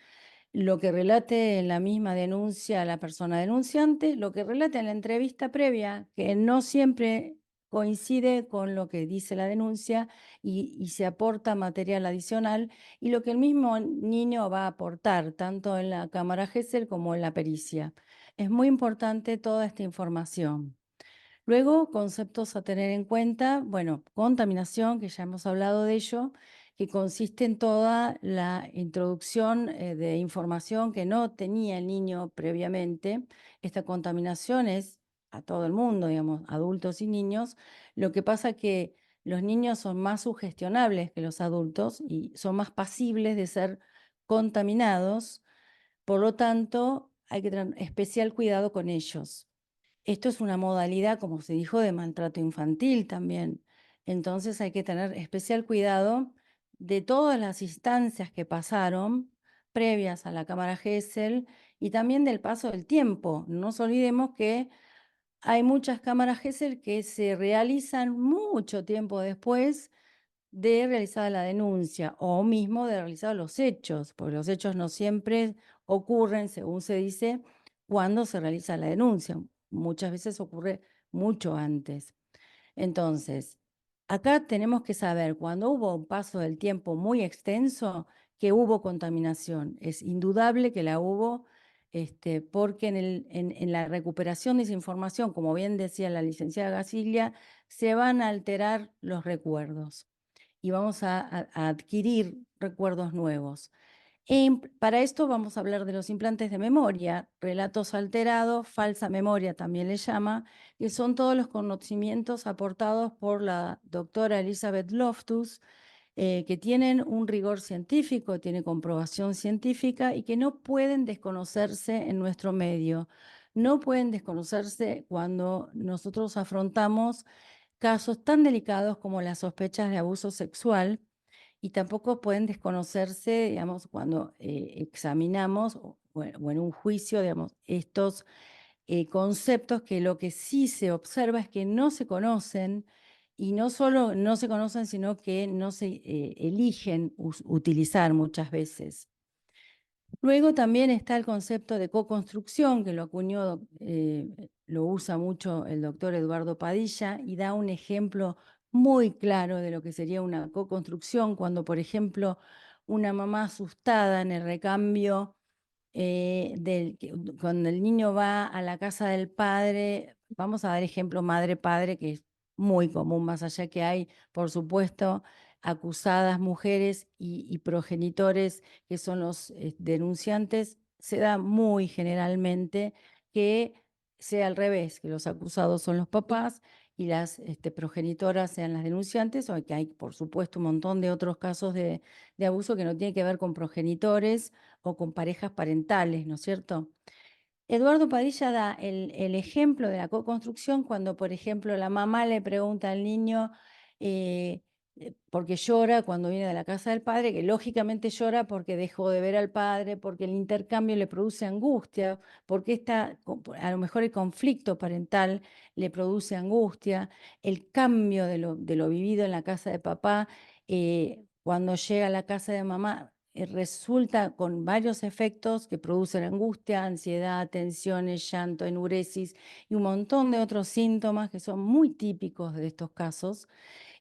lo que relate en la misma denuncia la persona denunciante, lo que relate en la entrevista previa, que no siempre coincide con lo que dice la denuncia y se aporta material adicional, y lo que el mismo niño va a aportar, tanto en la cámara Gesell como en la pericia. Es muy importante toda esta información. Luego, conceptos a tener en cuenta, bueno, contaminación, que ya hemos hablado de ello, que consiste en toda la introducción de información que no tenía el niño previamente. Esta contaminación es a todo el mundo, digamos, adultos y niños. Lo que pasa que los niños son más sugestionables que los adultos y son más pasibles de ser contaminados, por lo tanto, hay que tener especial cuidado con ellos. Esto es una modalidad, como se dijo, de maltrato infantil también. Entonces hay que tener especial cuidado de todas las instancias que pasaron previas a la cámara Gesell y también del paso del tiempo. No nos olvidemos que hay muchas cámaras Gesell que se realizan mucho tiempo después de realizada la denuncia o mismo de realizados los hechos, porque los hechos no siempre ocurren, según se dice, cuando se realiza la denuncia. Muchas veces ocurre mucho antes. Entonces, acá tenemos que saber, cuando hubo un paso del tiempo muy extenso, que hubo contaminación. Es indudable que la hubo, porque en la recuperación de esa información, como bien decía la licenciada Gasilia, se van a alterar los recuerdos y vamos a adquirir recuerdos nuevos. Para esto vamos a hablar de los implantes de memoria, relatos alterados, falsa memoria también le llama, que son todos los conocimientos aportados por la doctora Elizabeth Loftus, que tienen un rigor científico, tiene comprobación científica y que no pueden desconocerse en nuestro medio. No pueden desconocerse cuando nosotros afrontamos casos tan delicados como las sospechas de abuso sexual y tampoco pueden desconocerse, digamos, cuando examinamos o en un juicio, digamos, estos conceptos que lo que sí se observa es que no se conocen y no solo no se conocen, sino que no se eligen utilizar muchas veces. Luego también está el concepto de co-construcción, que lo acuñó, lo usa mucho el doctor Eduardo Padilla y da un ejemplo muy claro de lo que sería una co-construcción, cuando, por ejemplo, una mamá asustada en el recambio cuando el niño va a la casa del padre, vamos a dar ejemplo madre-padre, que es muy común, más allá que hay, por supuesto, acusadas mujeres y progenitores que son los denunciantes, se da muy generalmente que sea al revés, que los acusados son los papás y las progenitoras sean las denunciantes, o que hay, por supuesto, un montón de otros casos de abuso que no tienen que ver con progenitores o con parejas parentales, ¿no es cierto? Eduardo Padilla da el ejemplo de la co-construcción cuando, por ejemplo, la mamá le pregunta al niño eh, porque llora cuando viene de la casa del padre, que lógicamente llora porque dejó de ver al padre, porque el intercambio le produce angustia, porque a lo mejor el conflicto parental le produce angustia, el cambio de lo vivido en la casa de papá, cuando llega a la casa de mamá resulta con varios efectos que producen angustia, ansiedad, tensiones, llanto, enuresis y un montón de otros síntomas que son muy típicos de estos casos.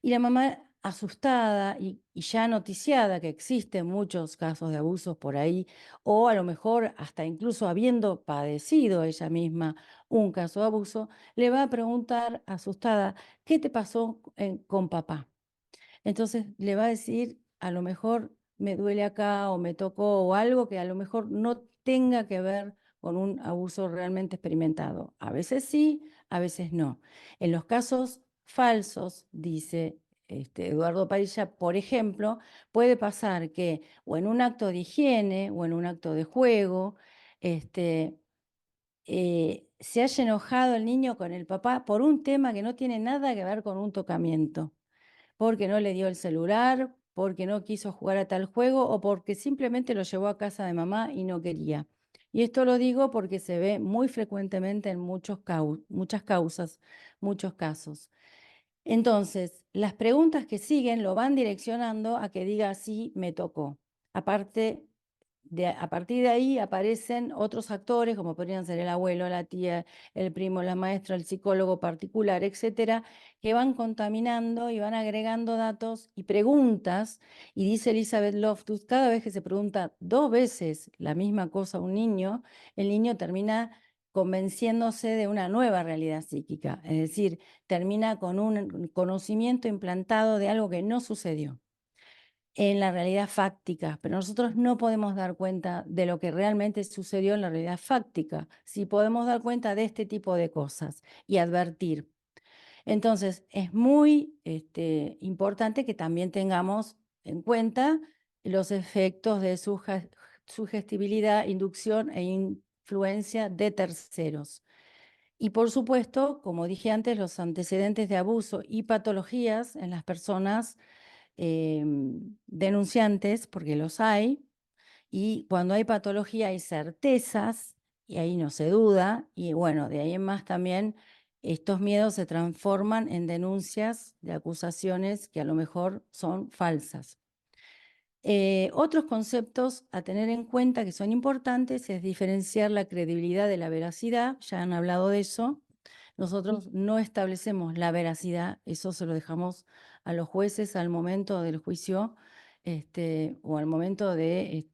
Y la mamá asustada y ya noticiada que existen muchos casos de abusos por ahí, o a lo mejor hasta incluso habiendo padecido ella misma un caso de abuso, le va a preguntar asustada, ¿qué te pasó con papá? Entonces le va a decir, a lo mejor me duele acá o me tocó o algo que a lo mejor no tenga que ver con un abuso realmente experimentado. A veces sí, a veces no. En los casos falsos, dice Eduardo Padilla, por ejemplo, puede pasar que o en un acto de higiene o en un acto de juego, se haya enojado el niño con el papá por un tema que no tiene nada que ver con un tocamiento, porque no le dio el celular, porque no quiso jugar a tal juego o porque simplemente lo llevó a casa de mamá y no quería. Y esto lo digo porque se ve muy frecuentemente en muchas causas, muchos casos. Entonces, las preguntas que siguen lo van direccionando a que diga sí, me tocó. Aparte a partir de ahí aparecen otros actores, como podrían ser el abuelo, la tía, el primo, la maestra, el psicólogo particular, etcétera, que van contaminando y van agregando datos y preguntas. Y dice Elizabeth Loftus, cada vez que se pregunta 2 veces la misma cosa a un niño, el niño termina convenciéndose de una nueva realidad psíquica, es decir, termina con un conocimiento implantado de algo que no sucedió en la realidad fáctica, pero nosotros no podemos dar cuenta de lo que realmente sucedió en la realidad fáctica. Sí podemos dar cuenta de este tipo de cosas y advertir. Entonces, es muy importante que también tengamos en cuenta los efectos de sugestibilidad, inducción e influencia de terceros. Y por supuesto, como dije antes, los antecedentes de abuso y patologías en las personas denunciantes, porque los hay, y cuando hay patología hay certezas, y ahí no se duda, y bueno, de ahí en más también estos miedos se transforman en denuncias de acusaciones que a lo mejor son falsas. Otros conceptos a tener en cuenta que son importantes es diferenciar la credibilidad de la veracidad, ya han hablado de eso. Nosotros no establecemos la veracidad, eso se lo dejamos a los jueces al momento del juicio o al momento de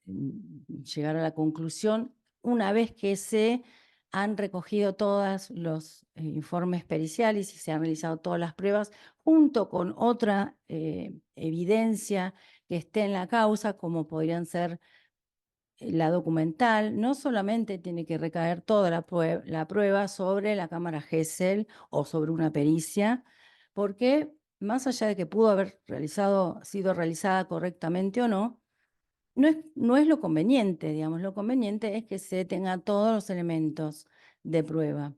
llegar a la conclusión, una vez que se han recogido todos los informes periciales y se han realizado todas las pruebas, junto con otra evidencia que esté en la causa, como podrían ser la documental. No solamente tiene que recaer toda la prueba sobre la cámara Gesell o sobre una pericia, porque más allá de que pudo haber sido realizada correctamente o no, no es lo conveniente, digamos. Lo conveniente es que se tenga todos los elementos de prueba.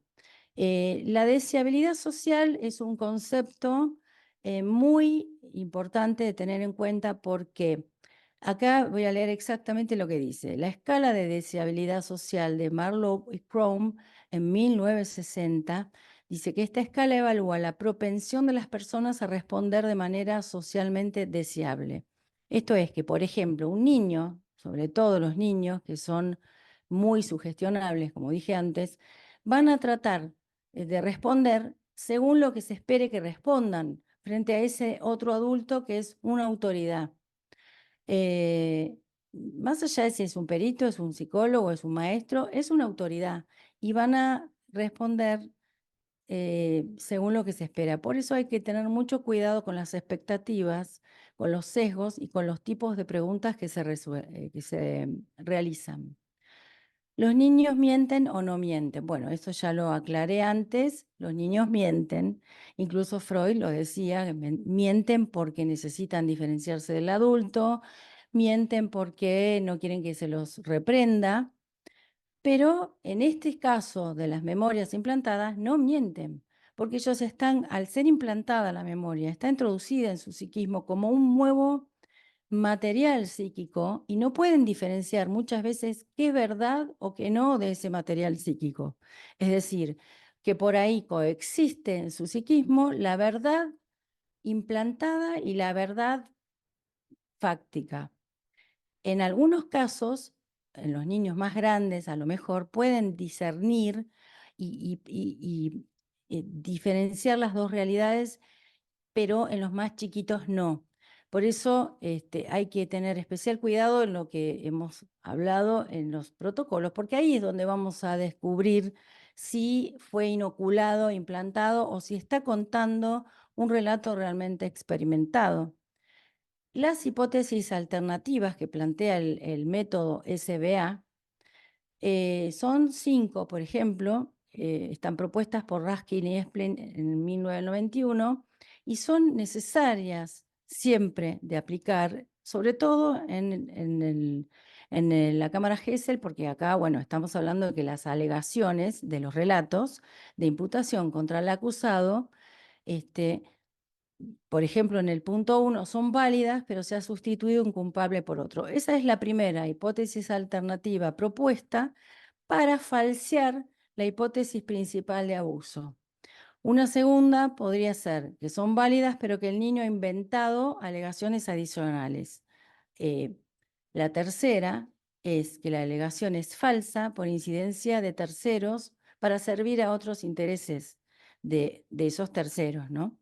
La deseabilidad social es un concepto muy importante de tener en cuenta porque acá voy a leer exactamente lo que dice. La escala de deseabilidad social de Marlowe y Crome en 1960 dice que esta escala evalúa la propensión de las personas a responder de manera socialmente deseable. Esto es que, por ejemplo, un niño, sobre todo los niños que son muy sugestionables, como dije antes, van a tratar de responder según lo que se espere que respondan frente a ese otro adulto que es una autoridad. Más allá de si es un perito, es un psicólogo, es un maestro, es una autoridad y van a responder según lo que se espera. Por eso hay que tener mucho cuidado con las expectativas, con los sesgos y con los tipos de preguntas que que se realizan. ¿Los niños mienten o no mienten? Bueno, eso ya lo aclaré antes. Los niños mienten. Incluso Freud lo decía, que mienten porque necesitan diferenciarse del adulto, mienten porque no quieren que se los reprenda. Pero en este caso de las memorias implantadas, no mienten, porque ellos están, al ser implantada la memoria, está introducida en su psiquismo como un nuevo material psíquico y no pueden diferenciar muchas veces qué es verdad o qué no de ese material psíquico. Es decir, que por ahí coexiste en su psiquismo la verdad implantada y la verdad fáctica. En algunos casos, en los niños más grandes a lo mejor pueden discernir y diferenciar las dos realidades, pero en los más chiquitos no. Por eso hay que tener especial cuidado en lo que hemos hablado en los protocolos, porque ahí es donde vamos a descubrir si fue inoculado, implantado o si está contando un relato realmente experimentado. Las hipótesis alternativas que plantea el método SBA son 5, por ejemplo, están propuestas por Raskin y Esplin en 1991 y son necesarias siempre de aplicar, sobre todo en en la cámara Gesell, porque acá, bueno, estamos hablando de que las alegaciones de los relatos de imputación contra el acusado, por ejemplo, en el punto 1 son válidas, pero se ha sustituido un culpable por otro. Esa es la primera hipótesis alternativa propuesta para falsear la hipótesis principal de abuso. Una segunda podría ser que son válidas, pero que el niño ha inventado alegaciones adicionales. La tercera es que la alegación es falsa por incidencia de terceros para servir a otros intereses de esos terceros, ¿no?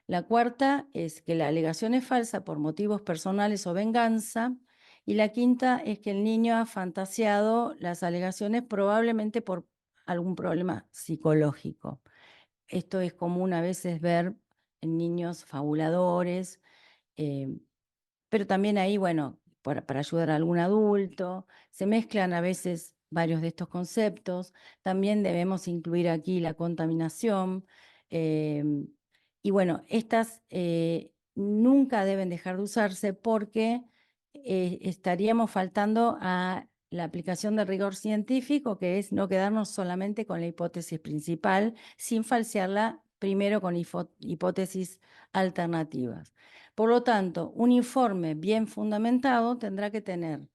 La cuarta es que la alegación es falsa por motivos personales o venganza. Y la quinta es que el niño ha fantaseado las alegaciones probablemente por algún problema psicológico. Esto es común a veces ver en niños fabuladores, eh, pero también ahí, bueno, para ayudar a algún adulto, se mezclan a veces varios de estos conceptos. También debemos incluir aquí la contaminación. em, y bueno, estas nunca deben dejar de usarse porque estaríamos faltando a la aplicación del rigor científico, que es no quedarnos solamente con la hipótesis principal, sin falsearla primero con hipótesis alternativas. Por lo tanto, un informe bien fundamentado tendrá que tener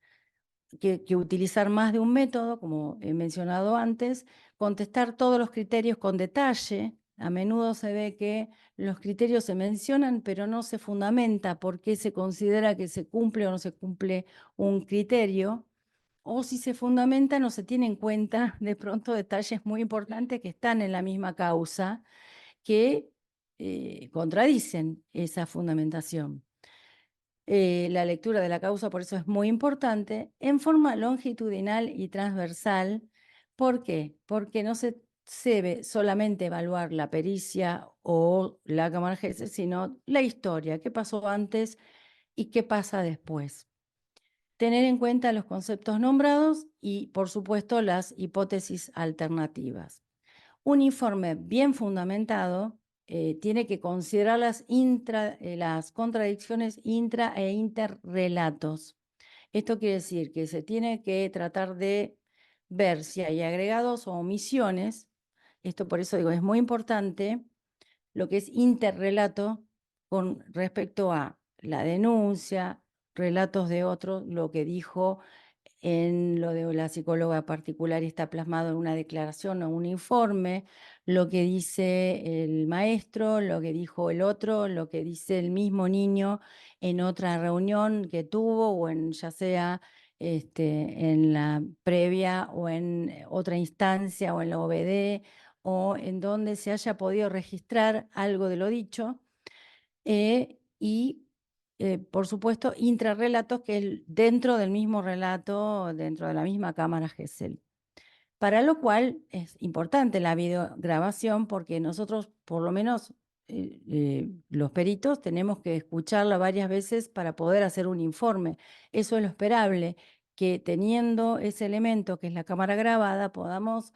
que utilizar más de un método, como he mencionado antes, contestar todos los criterios con detalle. A menudo se ve que los criterios se mencionan, pero no se fundamenta por qué se considera que se cumple o no se cumple un criterio. O si se fundamenta, no se tiene en cuenta de pronto detalles muy importantes que están en la misma causa, que contradicen esa fundamentación. La lectura de la causa, por eso es muy importante, en forma longitudinal y transversal. ¿Por qué? Porque no se debe solamente evaluar la pericia o la cámara Gesell, sino la historia, qué pasó antes y qué pasa después. Tener en cuenta los conceptos nombrados y, por supuesto, las hipótesis alternativas. Un informe bien fundamentado tiene que considerar las contradicciones intra e interrelatos. Esto quiere decir que se tiene que tratar de ver si hay agregados o omisiones. Esto por eso digo, es muy importante lo que es interrelato con respecto a la denuncia, relatos de otros, lo que dijo en lo de la psicóloga particular y está plasmado en una declaración o un informe, lo que dice el maestro, lo que dijo el otro, lo que dice el mismo niño en otra reunión que tuvo o en ya sea en la previa o en otra instancia o en la OBD o en donde se haya podido registrar algo de lo dicho. Y por supuesto, intrarrelatos, que es dentro del mismo relato, dentro de la misma cámara Gesell. Para lo cual es importante la videograbación porque nosotros, por lo menos los peritos, tenemos que escucharla varias veces para poder hacer un informe. Eso es lo esperable, que teniendo ese elemento que es la cámara grabada, podamos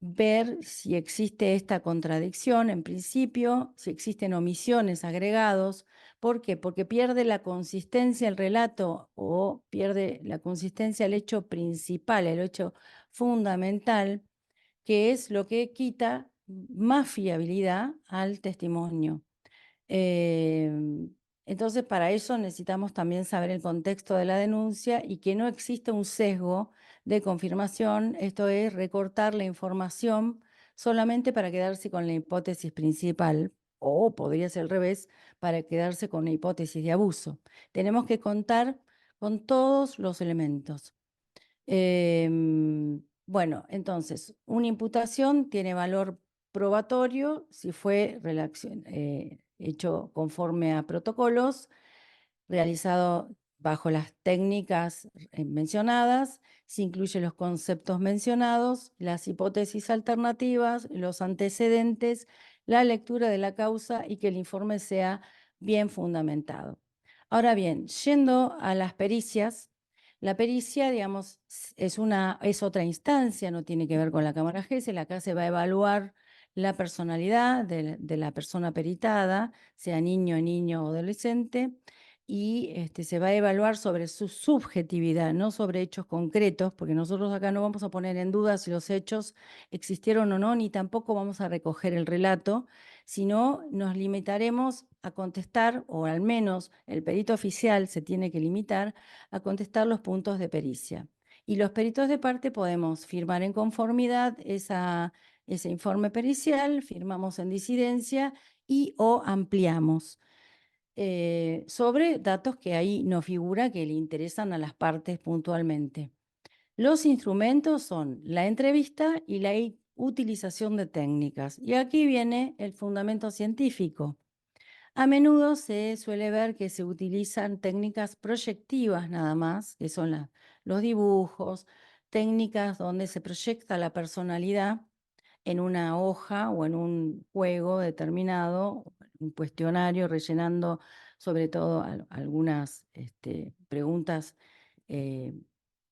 ver si existe esta contradicción en principio, si existen omisiones, agregados. ¿Por qué? Porque pierde la consistencia el relato o pierde la consistencia el hecho principal, el hecho fundamental, que es lo que quita más fiabilidad al testimonio. Entonces, para eso necesitamos también saber el contexto de la denuncia y que no exista un sesgo de confirmación, esto es recortar la información solamente para quedarse con la hipótesis principal, o podría ser al revés, para quedarse con la hipótesis de abuso. Tenemos que contar con todos los elementos. Bueno, entonces, una imputación tiene valor probatorio si fue hecho conforme a protocolos, realizado bajo las técnicas mencionadas, si incluye los conceptos mencionados, las hipótesis alternativas, los antecedentes, la lectura de la causa y que el informe sea bien fundamentado. Ahora bien, yendo a las pericias, la pericia, digamos, es otra instancia, no tiene que ver con la cámara Gesell. Acá se va a evaluar la personalidad de la persona peritada, sea niño o adolescente, y se va a evaluar sobre su subjetividad, no sobre hechos concretos, porque nosotros acá no vamos a poner en duda si los hechos existieron o no, ni tampoco vamos a recoger el relato, sino nos limitaremos a contestar, o al menos el perito oficial se tiene que limitar a contestar los puntos de pericia. Y los peritos de parte podemos firmar en conformidad ese informe pericial, firmamos en disidencia y o ampliamos sobre datos que ahí no figura que le interesan a las partes puntualmente. Los instrumentos son la entrevista y la utilización de técnicas. Y aquí viene el fundamento científico. A menudo se suele ver que se utilizan técnicas proyectivas nada más, que son los dibujos, técnicas donde se proyecta la personalidad en una hoja o en un juego determinado, un cuestionario rellenando sobre todo algunas preguntas,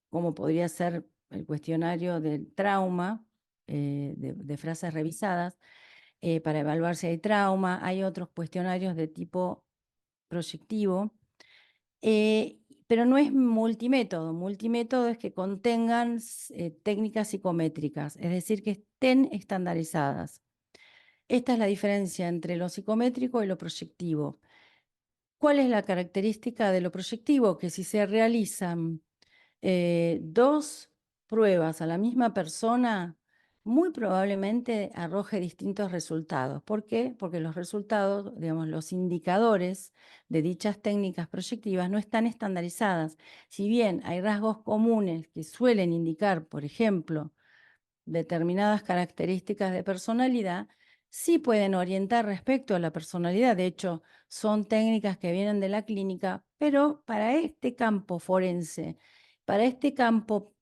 como podría ser el cuestionario del trauma, de frases revisadas, para evaluar si hay trauma. Hay otros cuestionarios de tipo proyectivo, pero no es multimétodo. Multimétodo es que contengan técnicas psicométricas, es decir, que estén estandarizadas. Esta es la diferencia entre lo psicométrico y lo proyectivo. ¿Cuál es la característica de lo proyectivo? Que si se realizan dos pruebas a la misma persona, muy probablemente arroje distintos resultados. ¿Por qué? Porque los resultados, digamos, los indicadores de dichas técnicas proyectivas no están estandarizadas. Si bien hay rasgos comunes que suelen indicar, por ejemplo, determinadas características de personalidad, sí pueden orientar respecto a la personalidad. De hecho, son técnicas que vienen de la clínica, pero para este campo forense, para este campo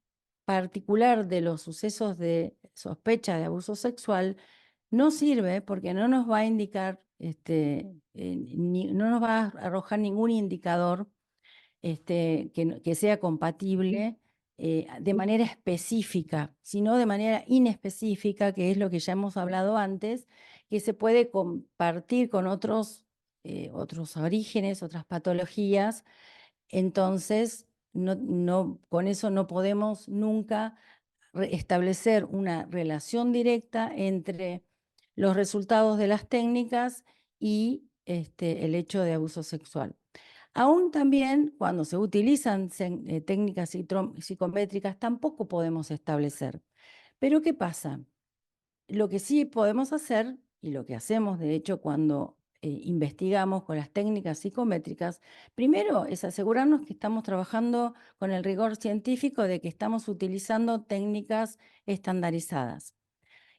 particular de los sucesos de sospecha de abuso sexual, no sirve porque no nos va a indicar, no nos va a arrojar ningún indicador que sea compatible de manera específica, sino de manera inespecífica, que es lo que ya hemos hablado antes, que se puede compartir con otros orígenes, otras patologías. Entonces, con eso no podemos nunca establecer una relación directa entre los resultados de las técnicas y el hecho de abuso sexual. Aún también cuando se utilizan técnicas psicométricas tampoco podemos establecer. Pero ¿qué pasa? Lo que sí podemos hacer, y lo que hacemos de hecho cuando investigamos con las técnicas psicométricas, primero es asegurarnos que estamos trabajando con el rigor científico de que estamos utilizando técnicas estandarizadas.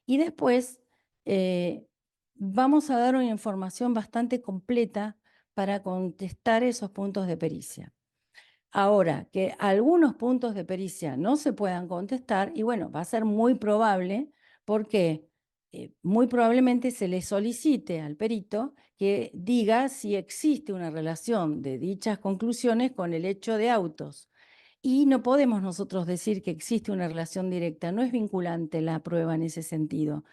Y después vamos a dar una información bastante completa para contestar esos puntos de pericia. Ahora, que algunos puntos de pericia no se puedan contestar, y bueno, va a ser muy probable porque muy probablemente se le solicite al perito que diga si existe una relación de dichas conclusiones con el hecho de autos. Y no podemos nosotros decir que existe una relación directa, no es vinculante la prueba en ese sentido.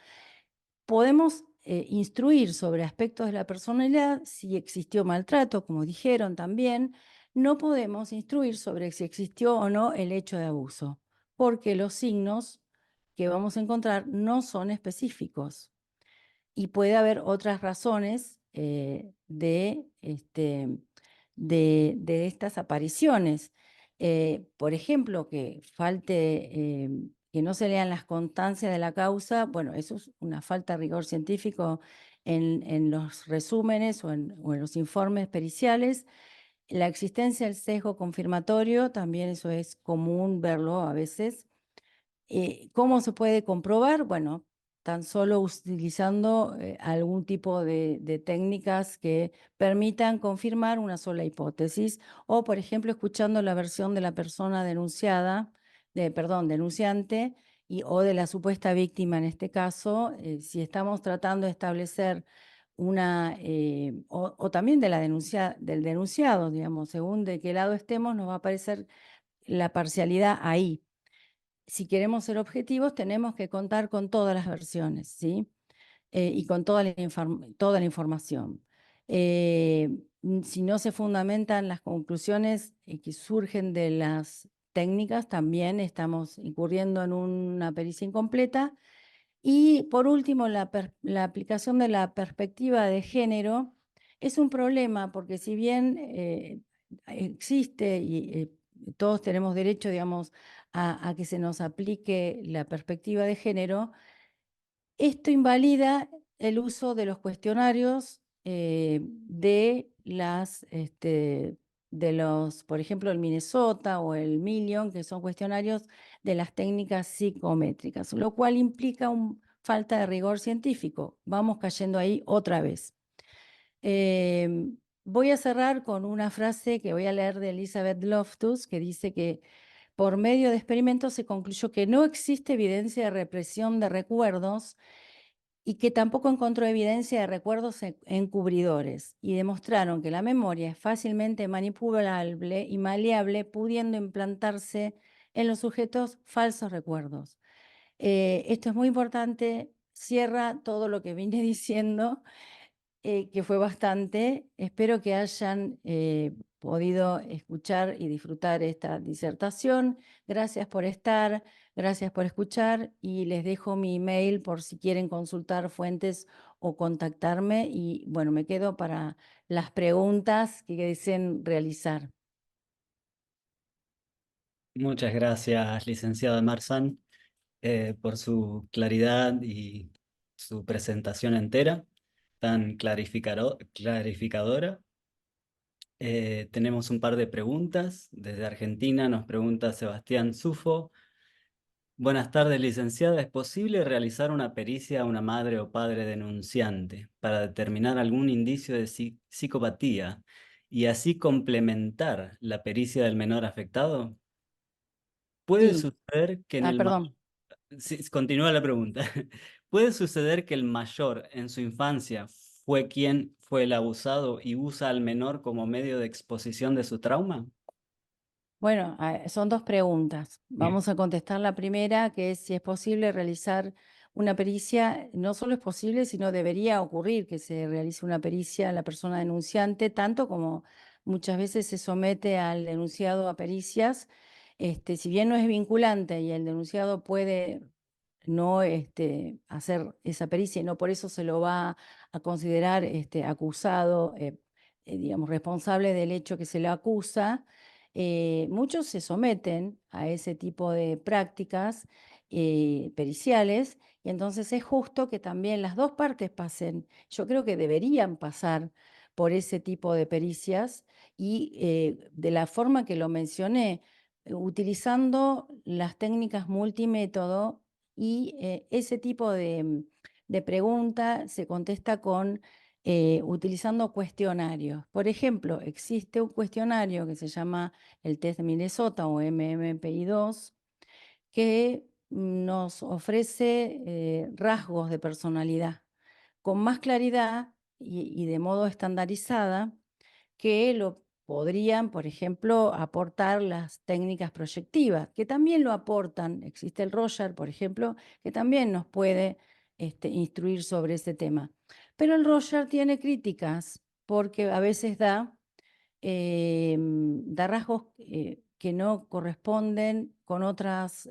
Podemos instruir sobre aspectos de la personalidad, si existió maltrato, como dijeron también. No podemos instruir sobre si existió o no el hecho de abuso, porque los signos que vamos a encontrar no son específicos. Y puede haber otras razones de estas apariciones. Por ejemplo, que falte, que no se lean las constancias de la causa. Bueno, eso es una falta de rigor científico en los resúmenes o en los informes periciales. La existencia del sesgo confirmatorio, también eso es común verlo a veces. ¿Cómo se puede comprobar? Bueno, tan solo utilizando algún tipo de técnicas que permitan confirmar una sola hipótesis, o por ejemplo escuchando la versión de la persona denunciante, o de la supuesta víctima en este caso. Si estamos tratando de establecer o también de del denunciado, digamos, según de qué lado estemos, nos va a aparecer la parcialidad ahí. Si queremos ser objetivos, tenemos que contar con todas las versiones, ¿sí? Y con toda la información. si no se fundamentan las conclusiones que surgen de las técnicas, también estamos incurriendo en una pericia incompleta. Y por último, la aplicación de la perspectiva de género es un problema porque si bien existe y todos tenemos derecho, digamos, a que se nos aplique la perspectiva de género, esto invalida el uso de los cuestionarios por ejemplo, el Minnesota o el Million, que son cuestionarios de las técnicas psicométricas, lo cual implica falta de rigor científico. Vamos cayendo ahí otra vez. Voy a cerrar con una frase que voy a leer de Elizabeth Loftus, que dice que por medio de experimentos se concluyó que no existe evidencia de represión de recuerdos y que tampoco encontró evidencia de recuerdos encubridores, y demostraron que la memoria es fácilmente manipulable y maleable, pudiendo implantarse en los sujetos falsos recuerdos. Esto es muy importante, cierra todo lo que vine diciendo, que fue bastante. Espero que hayan podido escuchar y disfrutar esta disertación. Gracias por estar, gracias por escuchar y les dejo mi email por si quieren consultar fuentes o contactarme. Y bueno, me quedo para las preguntas que deseen realizar.
Muchas gracias, licenciada Marzán, por su claridad y su presentación entera, tan clarificadora. Tenemos un par de preguntas. Desde Argentina nos pregunta Sebastián Sufo. Buenas tardes, licenciada. ¿Es posible realizar una pericia a una madre o padre denunciante para determinar algún indicio de psicopatía y así complementar la pericia del menor afectado? ¿Puede
Sí,
suceder que en el
perdón.
Sí, continúa la pregunta. ¿Puede suceder que el mayor en su infancia fue quien fue el abusado y usa al menor como medio de exposición de su trauma?
Bueno, son dos preguntas. Vamos a contestar la primera, que es si es posible realizar una pericia. No solo es posible, sino debería ocurrir que se realice una pericia a la persona denunciante, tanto como muchas veces se somete al denunciado a pericias. Si bien no es vinculante y el denunciado puede no hacer esa pericia y no por eso se lo va a considerar acusado, digamos, responsable del hecho que se le acusa. Muchos se someten a ese tipo de prácticas periciales y entonces es justo que también las dos partes pasen. Yo creo que deberían pasar por ese tipo de pericias y de la forma que lo mencioné, utilizando las técnicas multimétodo y ese tipo de pregunta se contesta utilizando cuestionarios. Por ejemplo, existe un cuestionario que se llama el test de Minnesota o MMPI-2 que nos ofrece rasgos de personalidad con más claridad y de modo estandarizada que lo podrían, por ejemplo, aportar las técnicas proyectivas, que también lo aportan. Existe el Roger, por ejemplo, que también nos puede instruir sobre ese tema. Pero el Roger tiene críticas porque a veces da rasgos que no corresponden con otras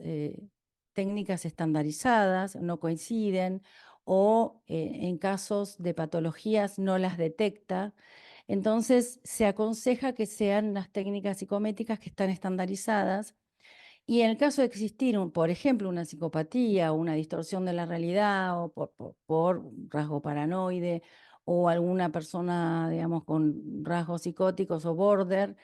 técnicas estandarizadas, no coinciden, o en casos de patologías no las detecta. Entonces, se aconseja que sean las técnicas psicométricas que están estandarizadas. Y en el caso de existir, por ejemplo, una psicopatía o una distorsión de la realidad o por rasgo paranoide o alguna persona, digamos, con rasgos psicóticos o border,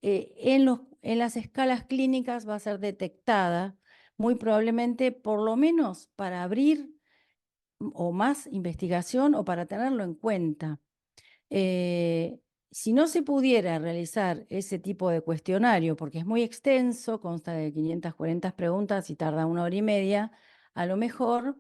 en las escalas clínicas va a ser detectada muy probablemente, por lo menos para abrir o más investigación o para tenerlo en cuenta. Eh, si no se pudiera realizar ese tipo de cuestionario, porque es muy extenso, consta de 540 preguntas y tarda 1 hora y media, a lo mejor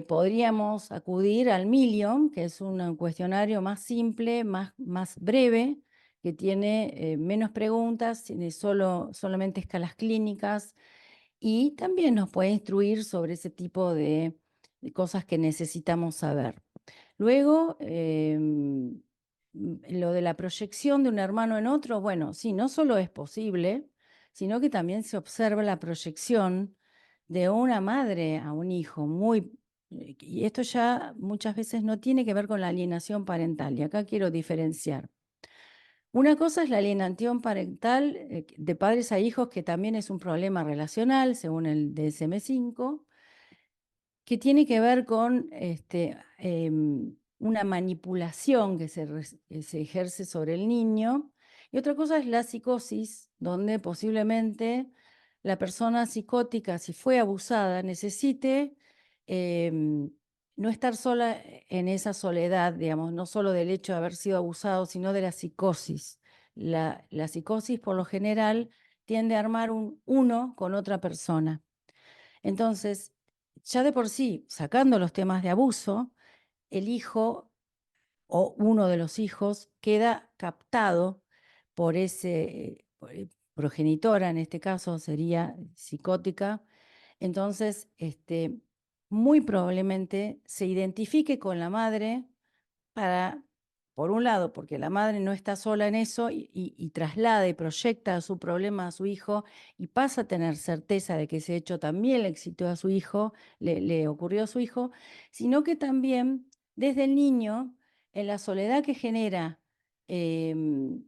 podríamos acudir al Million, que es un cuestionario más simple, más breve, que tiene menos preguntas, tiene solamente escalas clínicas y también nos puede instruir sobre ese tipo de cosas que necesitamos saber. Luego, lo de la proyección de un hermano en otro, bueno, sí, no solo es posible, sino que también se observa la proyección de una madre a un hijo, y esto ya muchas veces no tiene que ver con la alienación parental, y acá quiero diferenciar. Una cosa es la alienación parental de padres a hijos, que también es un problema relacional, según el DSM-5, que tiene que ver con una manipulación que se ejerce sobre el niño. Y otra cosa es la psicosis, donde posiblemente la persona psicótica, si fue abusada, necesite no estar sola en esa soledad, digamos, no solo del hecho de haber sido abusado, sino de la psicosis. La psicosis, por lo general, tiende a armar un uno con otra persona. Entonces, ya de por sí, sacando los temas de abuso, el hijo o uno de los hijos queda captado por progenitora, en este caso sería psicótica. Entonces, muy probablemente se identifique con la madre para, por un lado, porque la madre no está sola en eso y traslada y proyecta su problema a su hijo y pasa a tener certeza de que ese hecho también le excitó a su hijo, le ocurrió a su hijo, sino que también desde el niño, en la soledad que genera em,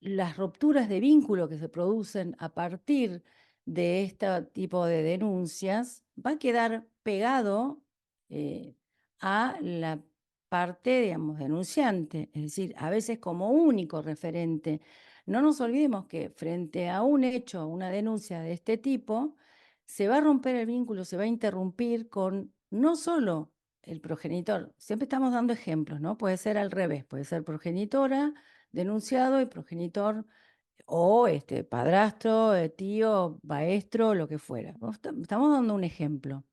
las rupturas de vínculo que se producen a partir de este tipo de denuncias, va a quedar pegado a la parte, digamos, denunciante, es decir, a veces como único referente. No nos olvidemos que frente a un hecho, a una denuncia de este tipo, se va a romper el vínculo, se va a interrumpir con no solo el progenitor, siempre estamos dando ejemplos, ¿no? Puede ser al revés, puede ser progenitora, denunciado y progenitor, o padrastro, tío, maestro, lo que fuera. Estamos dando un ejemplo.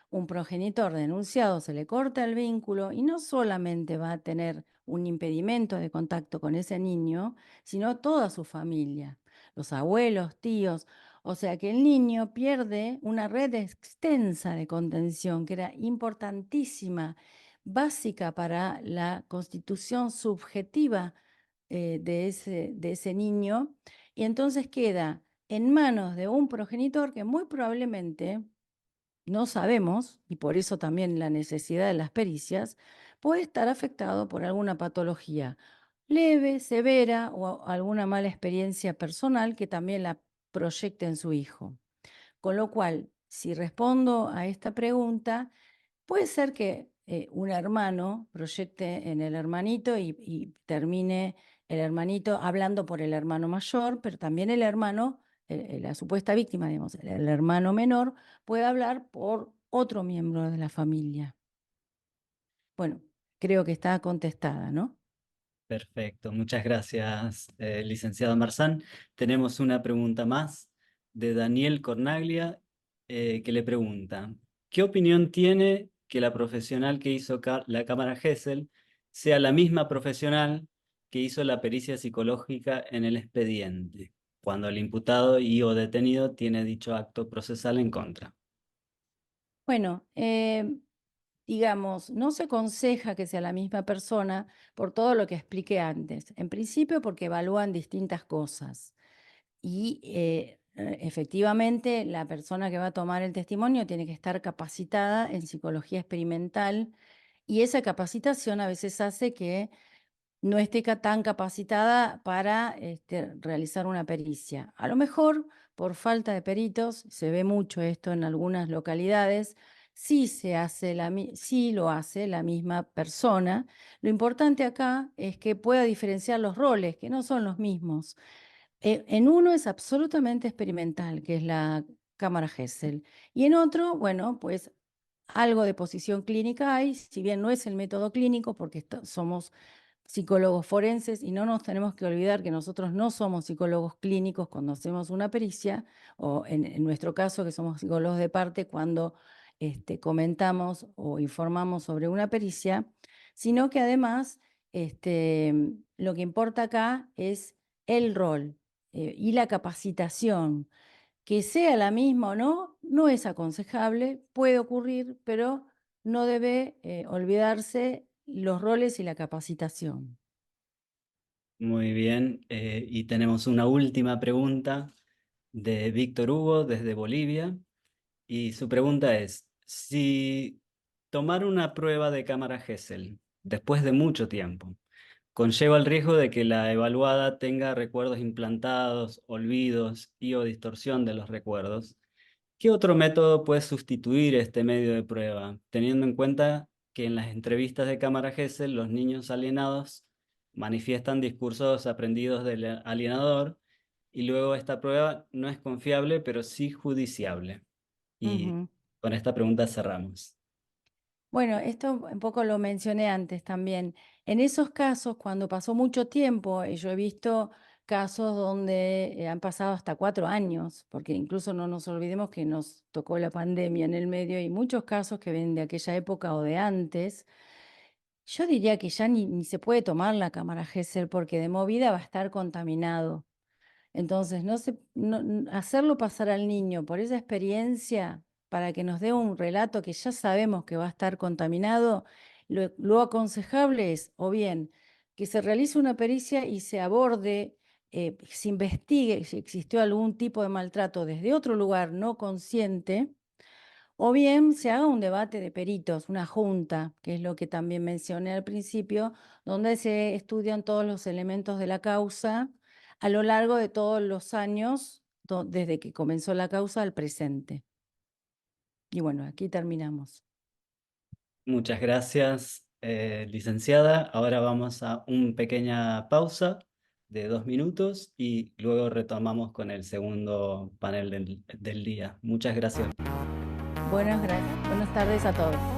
Un progenitor denunciado se le corta el vínculo y no solamente va a tener un impedimento de contacto con ese niño, sino toda su familia, los abuelos, tíos. O sea que el niño pierde una red extensa de contención que era importantísima, básica para la constitución subjetiva de ese niño, y entonces queda en manos de un progenitor que muy probablemente no sabemos, y por eso también la necesidad de las pericias, puede estar afectado por alguna patología leve, severa o alguna mala experiencia personal que también la proyecte en su hijo. Con lo cual, si respondo a esta pregunta, puede ser que un hermano proyecte en el hermanito y termine el hermanito hablando por el hermano mayor, pero también el hermano, la supuesta víctima, digamos, el hermano menor, puede hablar por otro miembro de la familia. Bueno, creo que está contestada, ¿no?
Perfecto, muchas gracias, licenciado Marzán. Tenemos una pregunta más de Daniel Cornaglia, que le pregunta, ¿qué opinión tiene que la profesional que hizo la cámara Gesell sea la misma profesional que hizo la pericia psicológica en el expediente, cuando el imputado y o detenido tiene dicho acto procesal en contra?
Bueno, digamos, no se aconseja que sea la misma persona por todo lo que expliqué antes. En principio porque evalúan distintas cosas. Y efectivamente la persona que va a tomar el testimonio tiene que estar capacitada en psicología experimental, y esa capacitación a veces hace que no esté tan capacitada para realizar una pericia. A lo mejor por falta de peritos, se ve mucho esto en algunas localidades, sí lo hace la misma persona. Lo importante acá es que pueda diferenciar los roles, que no son los mismos. En uno es absolutamente experimental, que es la cámara Gesell, y en otro, bueno, pues algo de posición clínica hay, si bien no es el método clínico, porque somos psicólogos forenses y no nos tenemos que olvidar que nosotros no somos psicólogos clínicos cuando hacemos una pericia, o en nuestro caso que somos psicólogos de parte cuando comentamos o informamos sobre una pericia, sino que además lo que importa acá es el rol y la capacitación. Que sea la misma o no, no es aconsejable, puede ocurrir, pero no debe olvidarse los roles y la capacitación.
Muy bien. Y tenemos una última pregunta de Víctor Hugo desde Bolivia. Y su pregunta es, si tomar una prueba de cámara Gesell después de mucho tiempo conlleva el riesgo de que la evaluada tenga recuerdos implantados, olvidos y o distorsión de los recuerdos, ¿qué otro método puede sustituir este medio de prueba, teniendo en cuenta que en las entrevistas de cámara Gesell los niños alienados manifiestan discursos aprendidos del alienador y luego esta prueba no es confiable, pero sí judiciable? Y
Ujú.
con esta pregunta cerramos.
Bueno, esto un poco lo mencioné antes también. En esos casos, cuando pasó mucho tiempo, yo he visto casos donde han pasado hasta 4 años, porque incluso no nos olvidemos que nos tocó la pandemia en el medio y muchos casos que ven de aquella época o de antes. Yo diría que ya ni se puede tomar la cámara Gesell porque de movida va a estar contaminado. Entonces, hacerlo pasar al niño por esa experiencia para que nos dé un relato que ya sabemos que va a estar contaminado, lo aconsejable es, o bien, que se realice una pericia y se aborde, se investigue si existió algún tipo de maltrato desde otro lugar no consciente, o bien se haga un debate de peritos, una junta, que es lo que también mencioné al principio, donde se estudian todos los elementos de la causa a lo largo de todos los años, desde que comenzó la causa al presente. Y bueno, aquí terminamos.
Muchas gracias, licenciada. Ahora vamos a una pequeña pausa de 2 minutos y luego retomamos con el segundo panel del día. Muchas gracias.
Buenas tardes a todos.